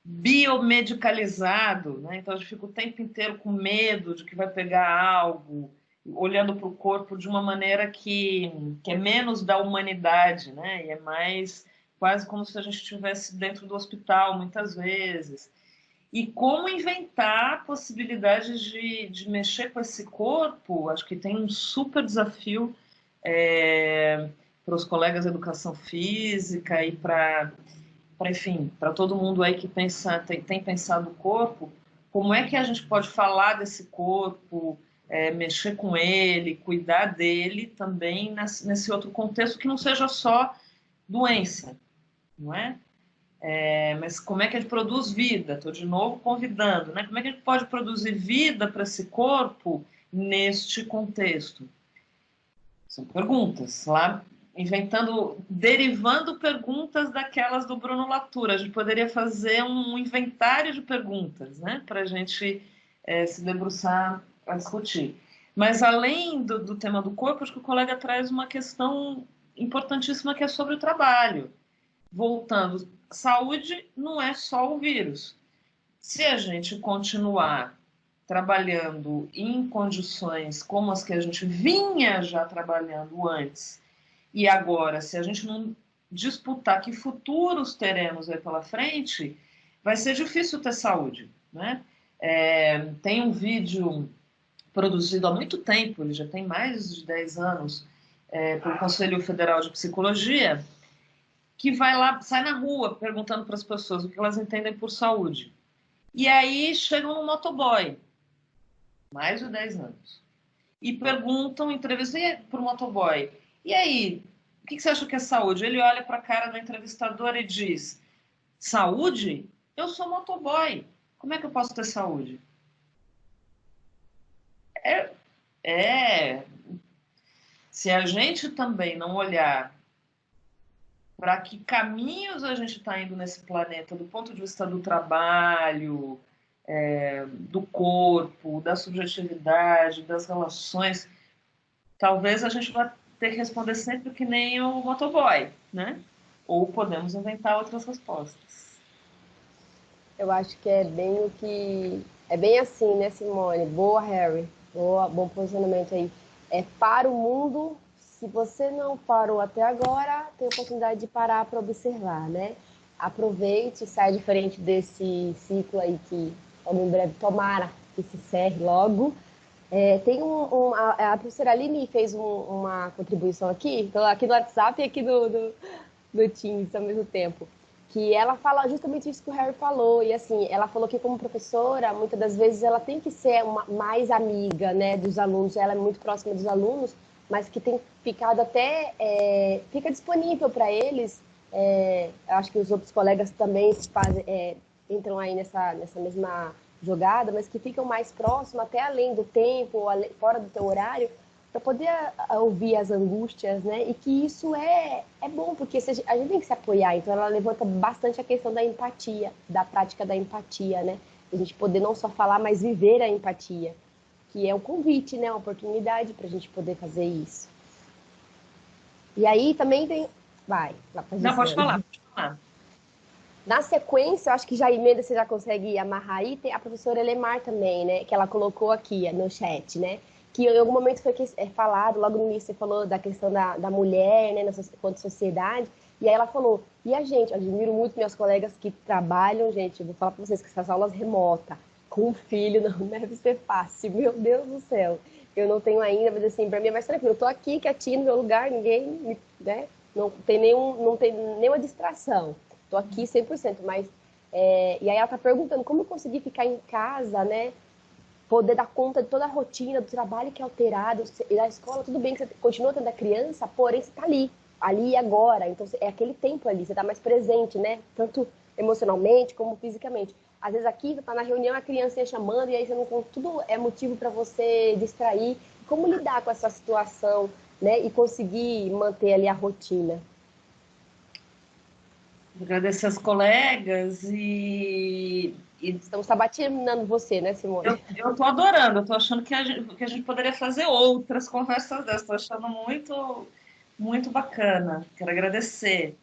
B: biomedicalizado, né? Então a gente fica o tempo inteiro com medo de que vai pegar algo, olhando para o corpo de uma maneira que é menos da humanidade, né? E é mais quase como se a gente estivesse dentro do hospital, muitas vezes. E como inventar possibilidades de mexer com esse corpo, acho que tem um super desafio para os colegas de educação física e enfim, para todo mundo aí que tem pensado o corpo, como é que a gente pode falar desse corpo, mexer com ele, cuidar dele também nesse outro contexto que não seja só doença, não é? Mas como é que a gente produz vida? Estou de novo convidando, né? Como é que a gente pode produzir vida para esse corpo neste contexto? São perguntas, lá derivando perguntas daquelas do Bruno Latour. A gente poderia fazer um inventário de perguntas, né? Para a gente se debruçar a discutir. Mas além do tema do corpo, acho que o colega traz uma questão importantíssima que é sobre o trabalho. Voltando, saúde não é só o vírus. Se a gente continuar trabalhando em condições como as que a gente vinha já trabalhando antes, e agora, se a gente não disputar que futuros teremos aí pela frente, vai ser difícil ter saúde, né? Tem um vídeo produzido há muito tempo, ele já tem mais de 10 anos, pelo Conselho Federal de Psicologia, que vai lá, sai na rua perguntando para as pessoas o que elas entendem por saúde. E aí chegam no motoboy, mais de 10 anos, e perguntam, entrevistam para o motoboy, e aí, o que você acha que é saúde? Ele olha para a cara do entrevistador e diz, saúde? Eu sou motoboy, Como é que eu posso ter saúde? É, se a gente também não olhar para que caminhos a gente está indo nesse planeta, do ponto de vista do trabalho, do corpo, da subjetividade, das relações, talvez a gente vá ter que responder sempre que nem o motoboy, né? Ou podemos inventar outras respostas.
A: Eu acho que é bem o que... É bem assim, né, Simone? Boa, Harry. Boa, bom posicionamento aí. É para o mundo. Se você não parou até agora, tem a oportunidade de parar para observar, né? Aproveite, saia diferente desse ciclo aí que, em breve, tomara que se encerre logo. Tem a professora Aline fez uma contribuição aqui no WhatsApp e aqui do Teams ao mesmo tempo, que ela fala justamente isso que o Harry falou, e assim, ela falou que como professora, muitas das vezes ela tem que ser mais amiga, né, dos alunos, ela é muito próxima dos alunos, mas que tem ficado até, fica disponível para eles, eu acho que os outros colegas também entram aí nessa mesma jogada, mas que ficam mais próximos, até além do tempo, fora do teu horário, para poder ouvir as angústias, né? E que isso é bom, porque a gente tem que se apoiar. Então, ela levanta bastante a questão da empatia, da prática da empatia, né? A gente poder não só falar, mas viver a empatia, que é um convite, né? Uma oportunidade para a gente poder fazer isso. E aí também tem... Vai, lá pra
B: Não, pode falar,
A: pode falar. Na sequência, eu acho que já emenda, você já consegue amarrar aí, tem a professora Elemar também, né? Que ela colocou aqui no chat, né? Que em algum momento foi falado, logo no início você falou da questão da mulher, né? Quanto sociedade. E aí ela falou, e a gente, eu admiro muito meus colegas que trabalham, gente, eu vou falar para vocês que essas aulas remotas, com um filho, não deve ser fácil, meu Deus do céu. Eu não tenho ainda, mas assim, para mim é mais tranquilo. Eu tô aqui, quietinho no meu lugar, ninguém, né? Não tem nenhuma distração. Tô aqui 100%, mas... e aí ela tá perguntando como eu consegui ficar em casa, né? Poder dar conta de toda a rotina do trabalho que é alterado, e da escola, tudo bem que você continua tendo a criança, porém você tá ali e agora. Então é aquele tempo ali, você tá mais presente, né? Tanto emocionalmente como fisicamente. Às vezes aqui, você tá na reunião, a criança ia chamando, e aí você não... Tudo é motivo para você distrair. Como lidar com essa situação, né? E conseguir manter ali a rotina.
B: Agradecer as colegas e
A: estamos sabatinando você, né, Simone?
B: Eu estou adorando, eu estou achando que a gente poderia fazer outras conversas dessas, estou achando muito, muito bacana. Quero agradecer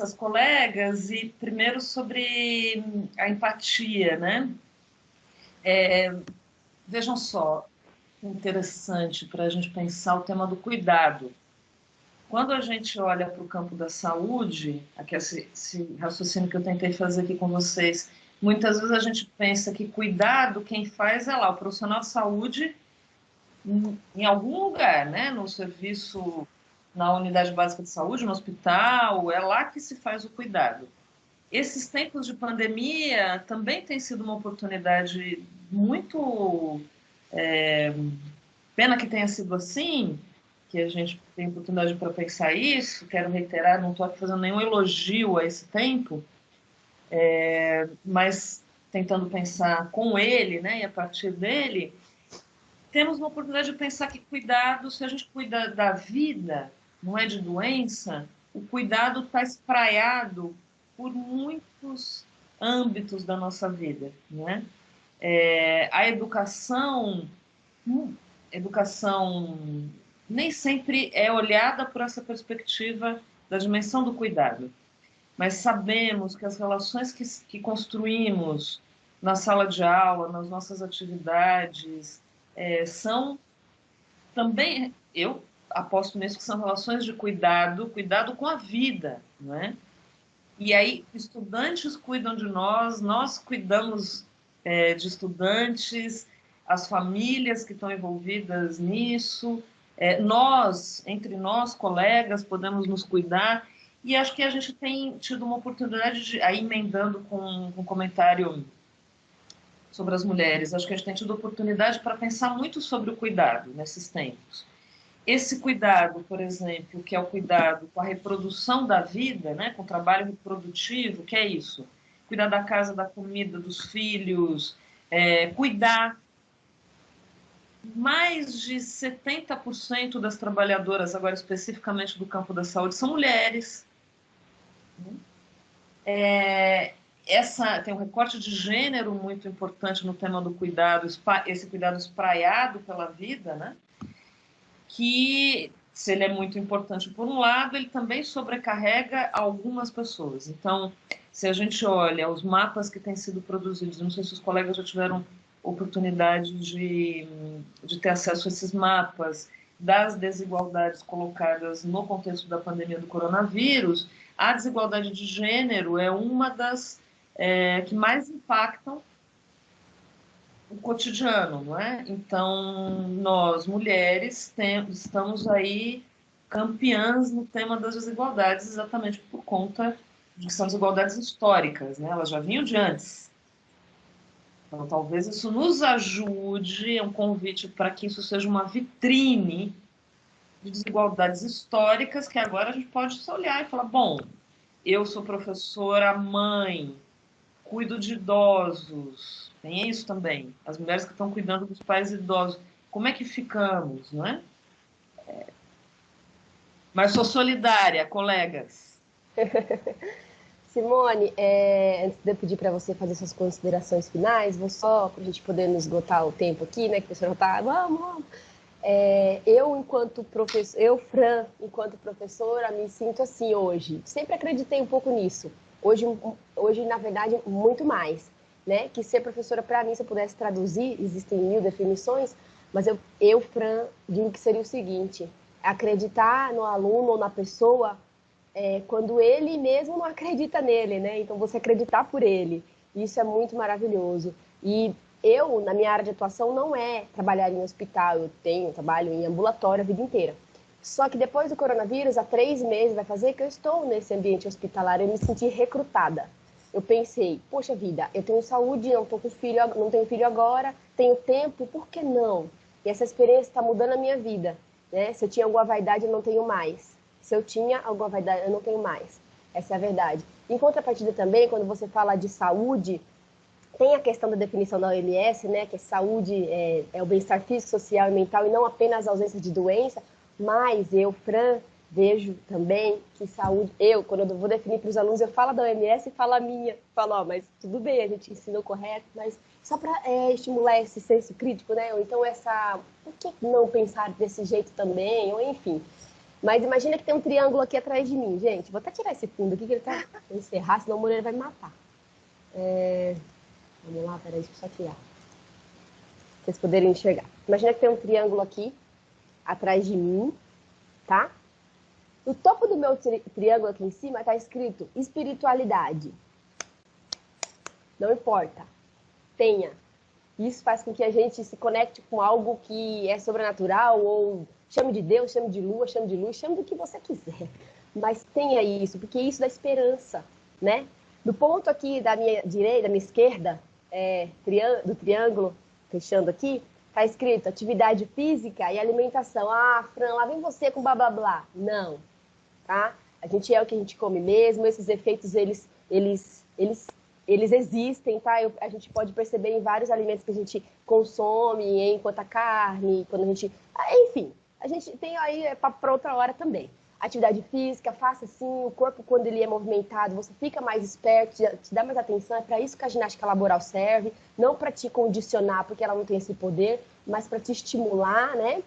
B: as colegas e primeiro sobre a empatia, né? Vejam só, interessante para a gente pensar o tema do cuidado. Quando a gente olha para o campo da saúde, aqui esse raciocínio que eu tentei fazer aqui com vocês, muitas vezes a gente pensa que cuidado quem faz é lá o profissional de saúde em algum lugar, né? No serviço, na unidade básica de saúde, no hospital, é lá que se faz o cuidado. Esses tempos de pandemia também tem sido uma oportunidade muito... pena que tenha sido assim, que a gente tem oportunidade para pensar isso, quero reiterar, não estou aqui fazendo nenhum elogio a esse tempo, mas tentando pensar com ele, né, e a partir dele, temos uma oportunidade de pensar que cuidado, se a gente cuida da vida, não é de doença, o cuidado está espraiado por muitos âmbitos da nossa vida, né? A educação nem sempre é olhada por essa perspectiva da dimensão do cuidado, mas sabemos que as relações que construímos na sala de aula, nas nossas atividades, são também, eu aposto nisso, que são relações de cuidado com a vida, não é? E aí, estudantes cuidam de nós cuidamos de estudantes, as famílias que estão envolvidas nisso, entre nós, colegas, podemos nos cuidar, e acho que a gente tem tido uma oportunidade de, aí emendando com um comentário sobre as mulheres, acho que a gente tem tido oportunidade para pensar muito sobre o cuidado nesses tempos. Esse cuidado, por exemplo, que é o cuidado com a reprodução da vida, né, com o trabalho reprodutivo, que é isso? cuidar da casa, da comida, dos filhos, cuidar. Mais de 70% das trabalhadoras, agora especificamente do campo da saúde, são mulheres. Tem um recorte de gênero muito importante no tema do cuidado, esse cuidado espraiado pela vida, né? Que, se ele é muito importante por um lado, ele também sobrecarrega algumas pessoas. Então, se a gente olha os mapas que têm sido produzidos, não sei se os colegas já tiveram oportunidade de ter acesso a esses mapas das desigualdades colocadas no contexto da pandemia do coronavírus, a desigualdade de gênero é uma das que mais impactam o cotidiano, não é? Então, nós, mulheres, estamos aí campeãs no tema das desigualdades, exatamente por conta de que são desigualdades históricas, né? Elas já vinham de antes. Então, talvez isso nos ajude, é um convite para que isso seja uma vitrine de desigualdades históricas, que agora a gente pode se olhar e falar, bom, eu sou professora, mãe, cuido de idosos, tem isso também, as mulheres que estão cuidando dos pais idosos, como é que ficamos, não é? Mas sou solidária, colegas.
A: Simone, antes de eu pedir para você fazer suas considerações finais, vou só, para a gente poder não esgotar o tempo aqui, né, que a pessoa está, vamos. Fran, enquanto professora, me sinto assim hoje. Sempre acreditei um pouco nisso. Hoje, na verdade, muito mais, né? Que ser professora, para mim, se eu pudesse traduzir, existem 1000 definições, mas Fran, digo que seria o seguinte: acreditar no aluno ou na pessoa quando ele mesmo não acredita nele, né? Então, você acreditar por ele. Isso é muito maravilhoso. E eu, na minha área de atuação, não é trabalhar em hospital, trabalho em ambulatório a vida inteira. Só que depois do coronavírus, há 3 meses, vai fazer que eu estou nesse ambiente hospitalar, eu me senti recrutada. Eu pensei, poxa vida, eu tenho saúde, não tenho filho agora, tenho tempo, por que não? E essa experiência está mudando a minha vida, né? Se eu tinha alguma vaidade, eu não tenho mais. Se eu tinha alguma vaidade, eu não tenho mais. Essa é a verdade. Em contrapartida também, quando você fala de saúde, tem a questão da definição da OMS, né, que saúde é o bem-estar físico, social e mental, e não apenas a ausência de doença, mas eu, Fran, vejo também que saúde... quando eu vou definir para os alunos, eu falo da OMS e falo a minha. Falo, mas tudo bem, a gente ensinou correto, mas só para estimular esse senso crítico, né? Ou então por que não pensar desse jeito também? Ou enfim... Mas imagina que tem um triângulo aqui atrás de mim, gente. Vou até tirar esse fundo aqui, que ele tá... Vou encerrar, senão o Moreira vai me matar. Vamos lá, peraí, deixa eu só tirar. Pra vocês poderem enxergar. Imagina que tem um triângulo aqui, atrás de mim, tá? No topo do meu triângulo aqui em cima tá escrito espiritualidade. Não importa. Tenha. Isso faz com que a gente se conecte com algo que é sobrenatural, ou chame de Deus, chame de lua, chame de luz, chame do que você quiser. Mas tenha isso, porque isso dá esperança, né? No ponto aqui da minha direita, da minha esquerda, do triângulo, fechando aqui, tá escrito atividade física e alimentação. Ah, Fran, lá vem você com blá blá blá. Não, tá? A gente é o que a gente come mesmo, esses efeitos, eles existem, tá? A gente pode perceber em vários alimentos que a gente consome, enquanto a carne, quando a gente... Enfim, a gente tem aí para outra hora também. Atividade física, faça assim, o corpo quando ele é movimentado, você fica mais esperto, te dá mais atenção, é para isso que a ginástica laboral serve, não para te condicionar, porque ela não tem esse poder, mas para te estimular, né?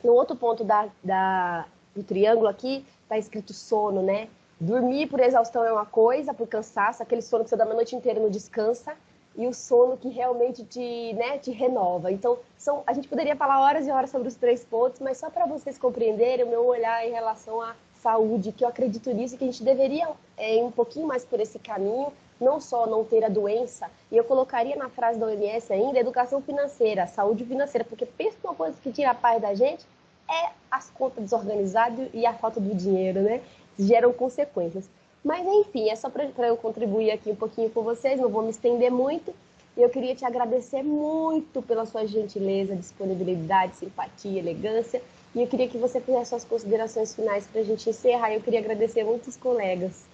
A: No outro ponto do triângulo aqui, tá escrito sono, né? Dormir por exaustão é uma coisa, por cansaço, aquele sono que você dá a noite inteira e não descansa, e o sono que realmente te renova. Então, a gente poderia falar horas e horas sobre os 3 pontos, mas só para vocês compreenderem o meu olhar em relação à saúde, que eu acredito nisso, que a gente deveria ir um pouquinho mais por esse caminho, não só não ter a doença, e eu colocaria na frase da OMS ainda, educação financeira, saúde financeira, porque pensa uma coisa que tira a paz da gente, é as contas desorganizadas e a falta do dinheiro, né? Geram consequências. Mas, enfim, é só para eu contribuir aqui um pouquinho com vocês, não vou me estender muito. Eu queria te agradecer muito pela sua gentileza, disponibilidade, simpatia, elegância. E eu queria que você fizesse suas considerações finais para a gente encerrar. Eu queria agradecer muitos colegas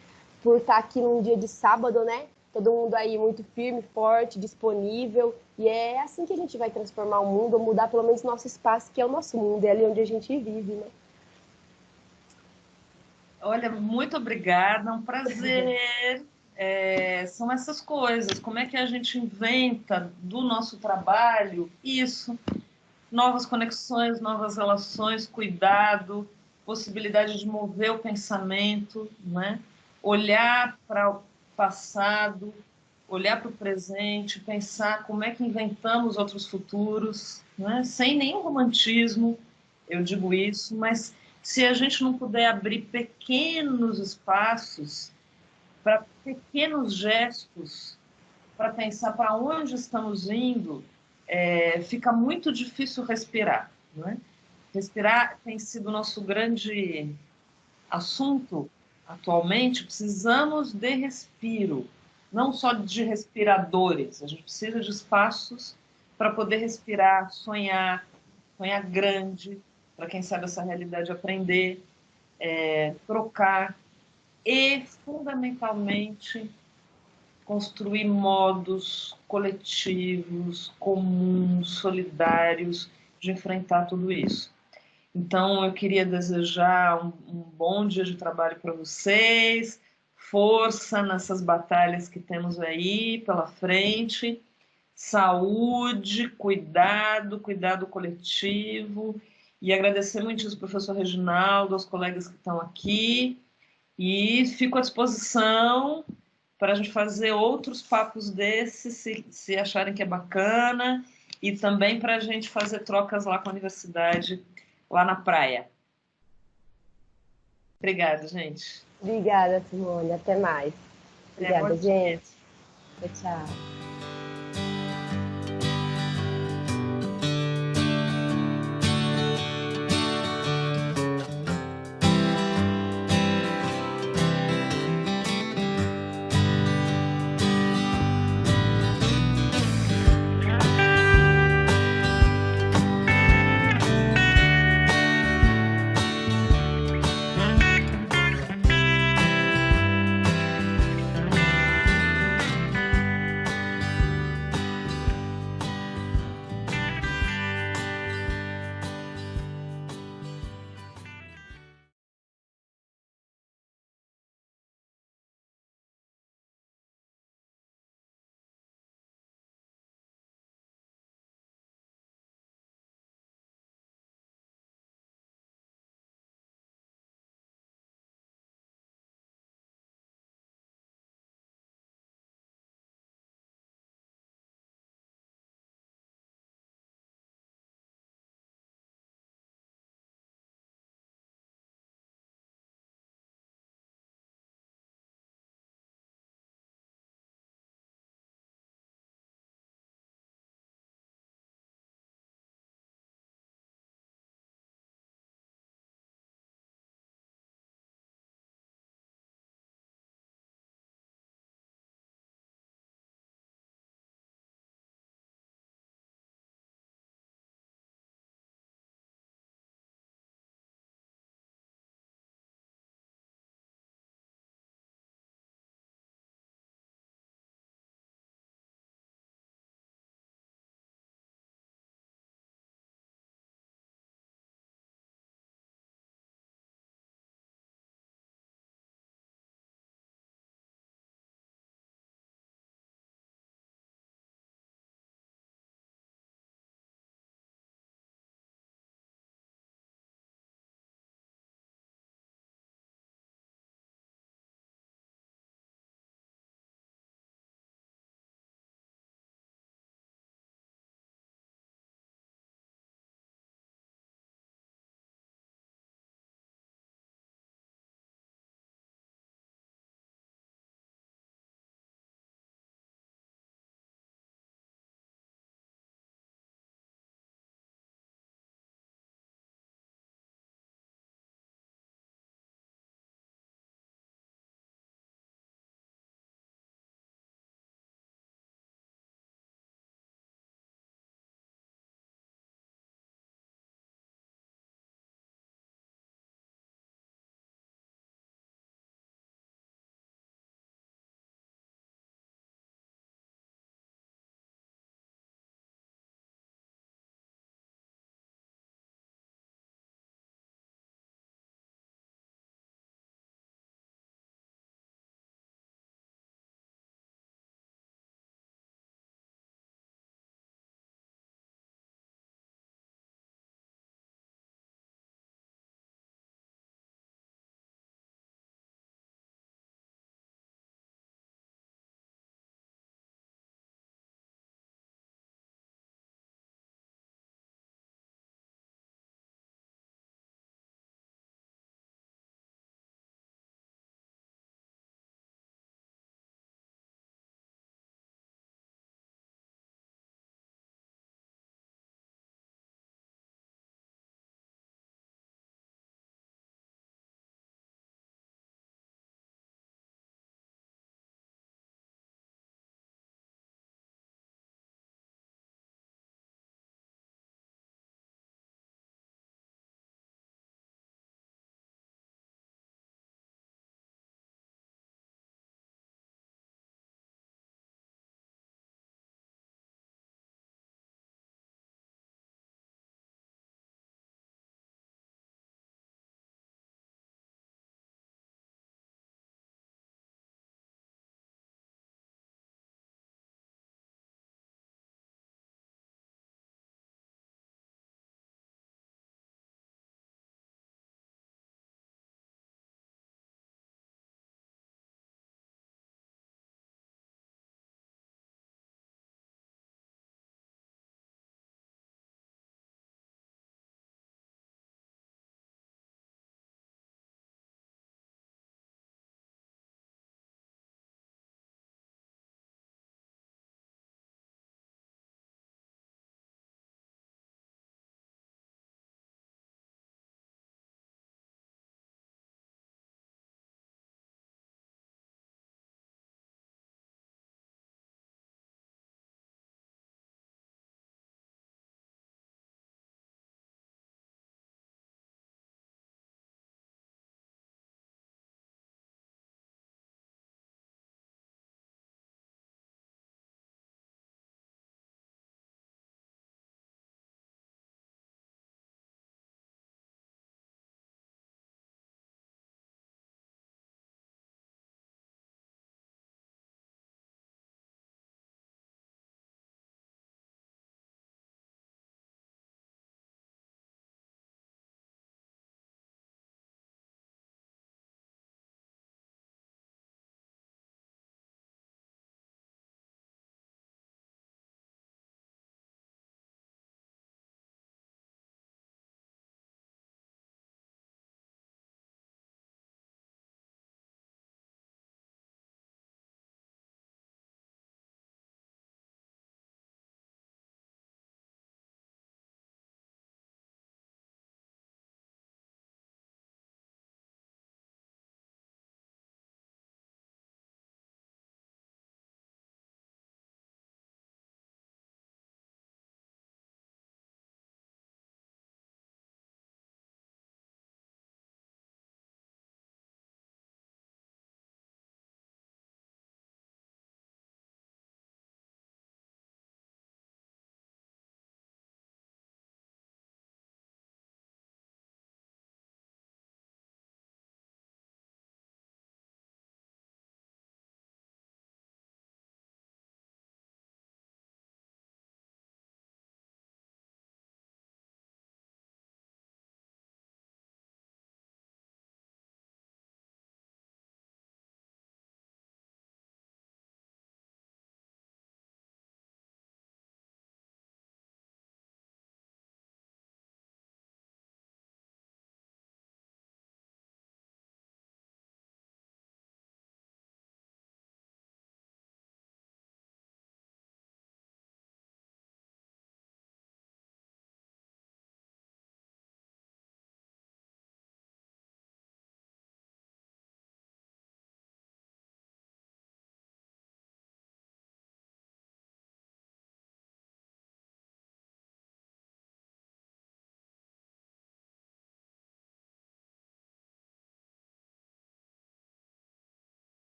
A: por estar aqui num dia de sábado, né? todo mundo aí muito firme, forte, disponível, e é assim que a gente vai transformar o mundo, ou mudar pelo menos nosso espaço, que é o nosso mundo, é ali onde a gente vive, né?
B: Olha, muito obrigada, é um prazer. São essas coisas, como é que a gente inventa do nosso trabalho isso, novas conexões, novas relações, cuidado, possibilidade de mover o pensamento, né? Olhar para o passado, olhar para o presente, pensar como é que inventamos outros futuros, né? Sem nenhum romantismo, eu digo isso, mas se a gente não puder abrir pequenos espaços para pequenos gestos, para pensar para onde estamos indo, fica muito difícil respirar, né? Respirar tem sido o nosso grande assunto atualmente. Precisamos de respiro, não só de respiradores, a gente precisa de espaços para poder respirar, sonhar grande, para quem sabe essa realidade aprender, trocar e, fundamentalmente, construir modos coletivos, comuns, solidários de enfrentar tudo isso. Então, eu queria desejar um bom dia de trabalho para vocês, força nessas batalhas que temos aí pela frente, saúde, cuidado coletivo, e agradecer muito ao professor Reginaldo, aos colegas que estão aqui, e fico à disposição para a gente fazer outros papos desses, se acharem que é bacana, e também para a gente fazer trocas lá com a universidade, lá na praia. Obrigada, gente.
A: Obrigada, Simone. Até mais. Obrigada, gente. Tchau, tchau.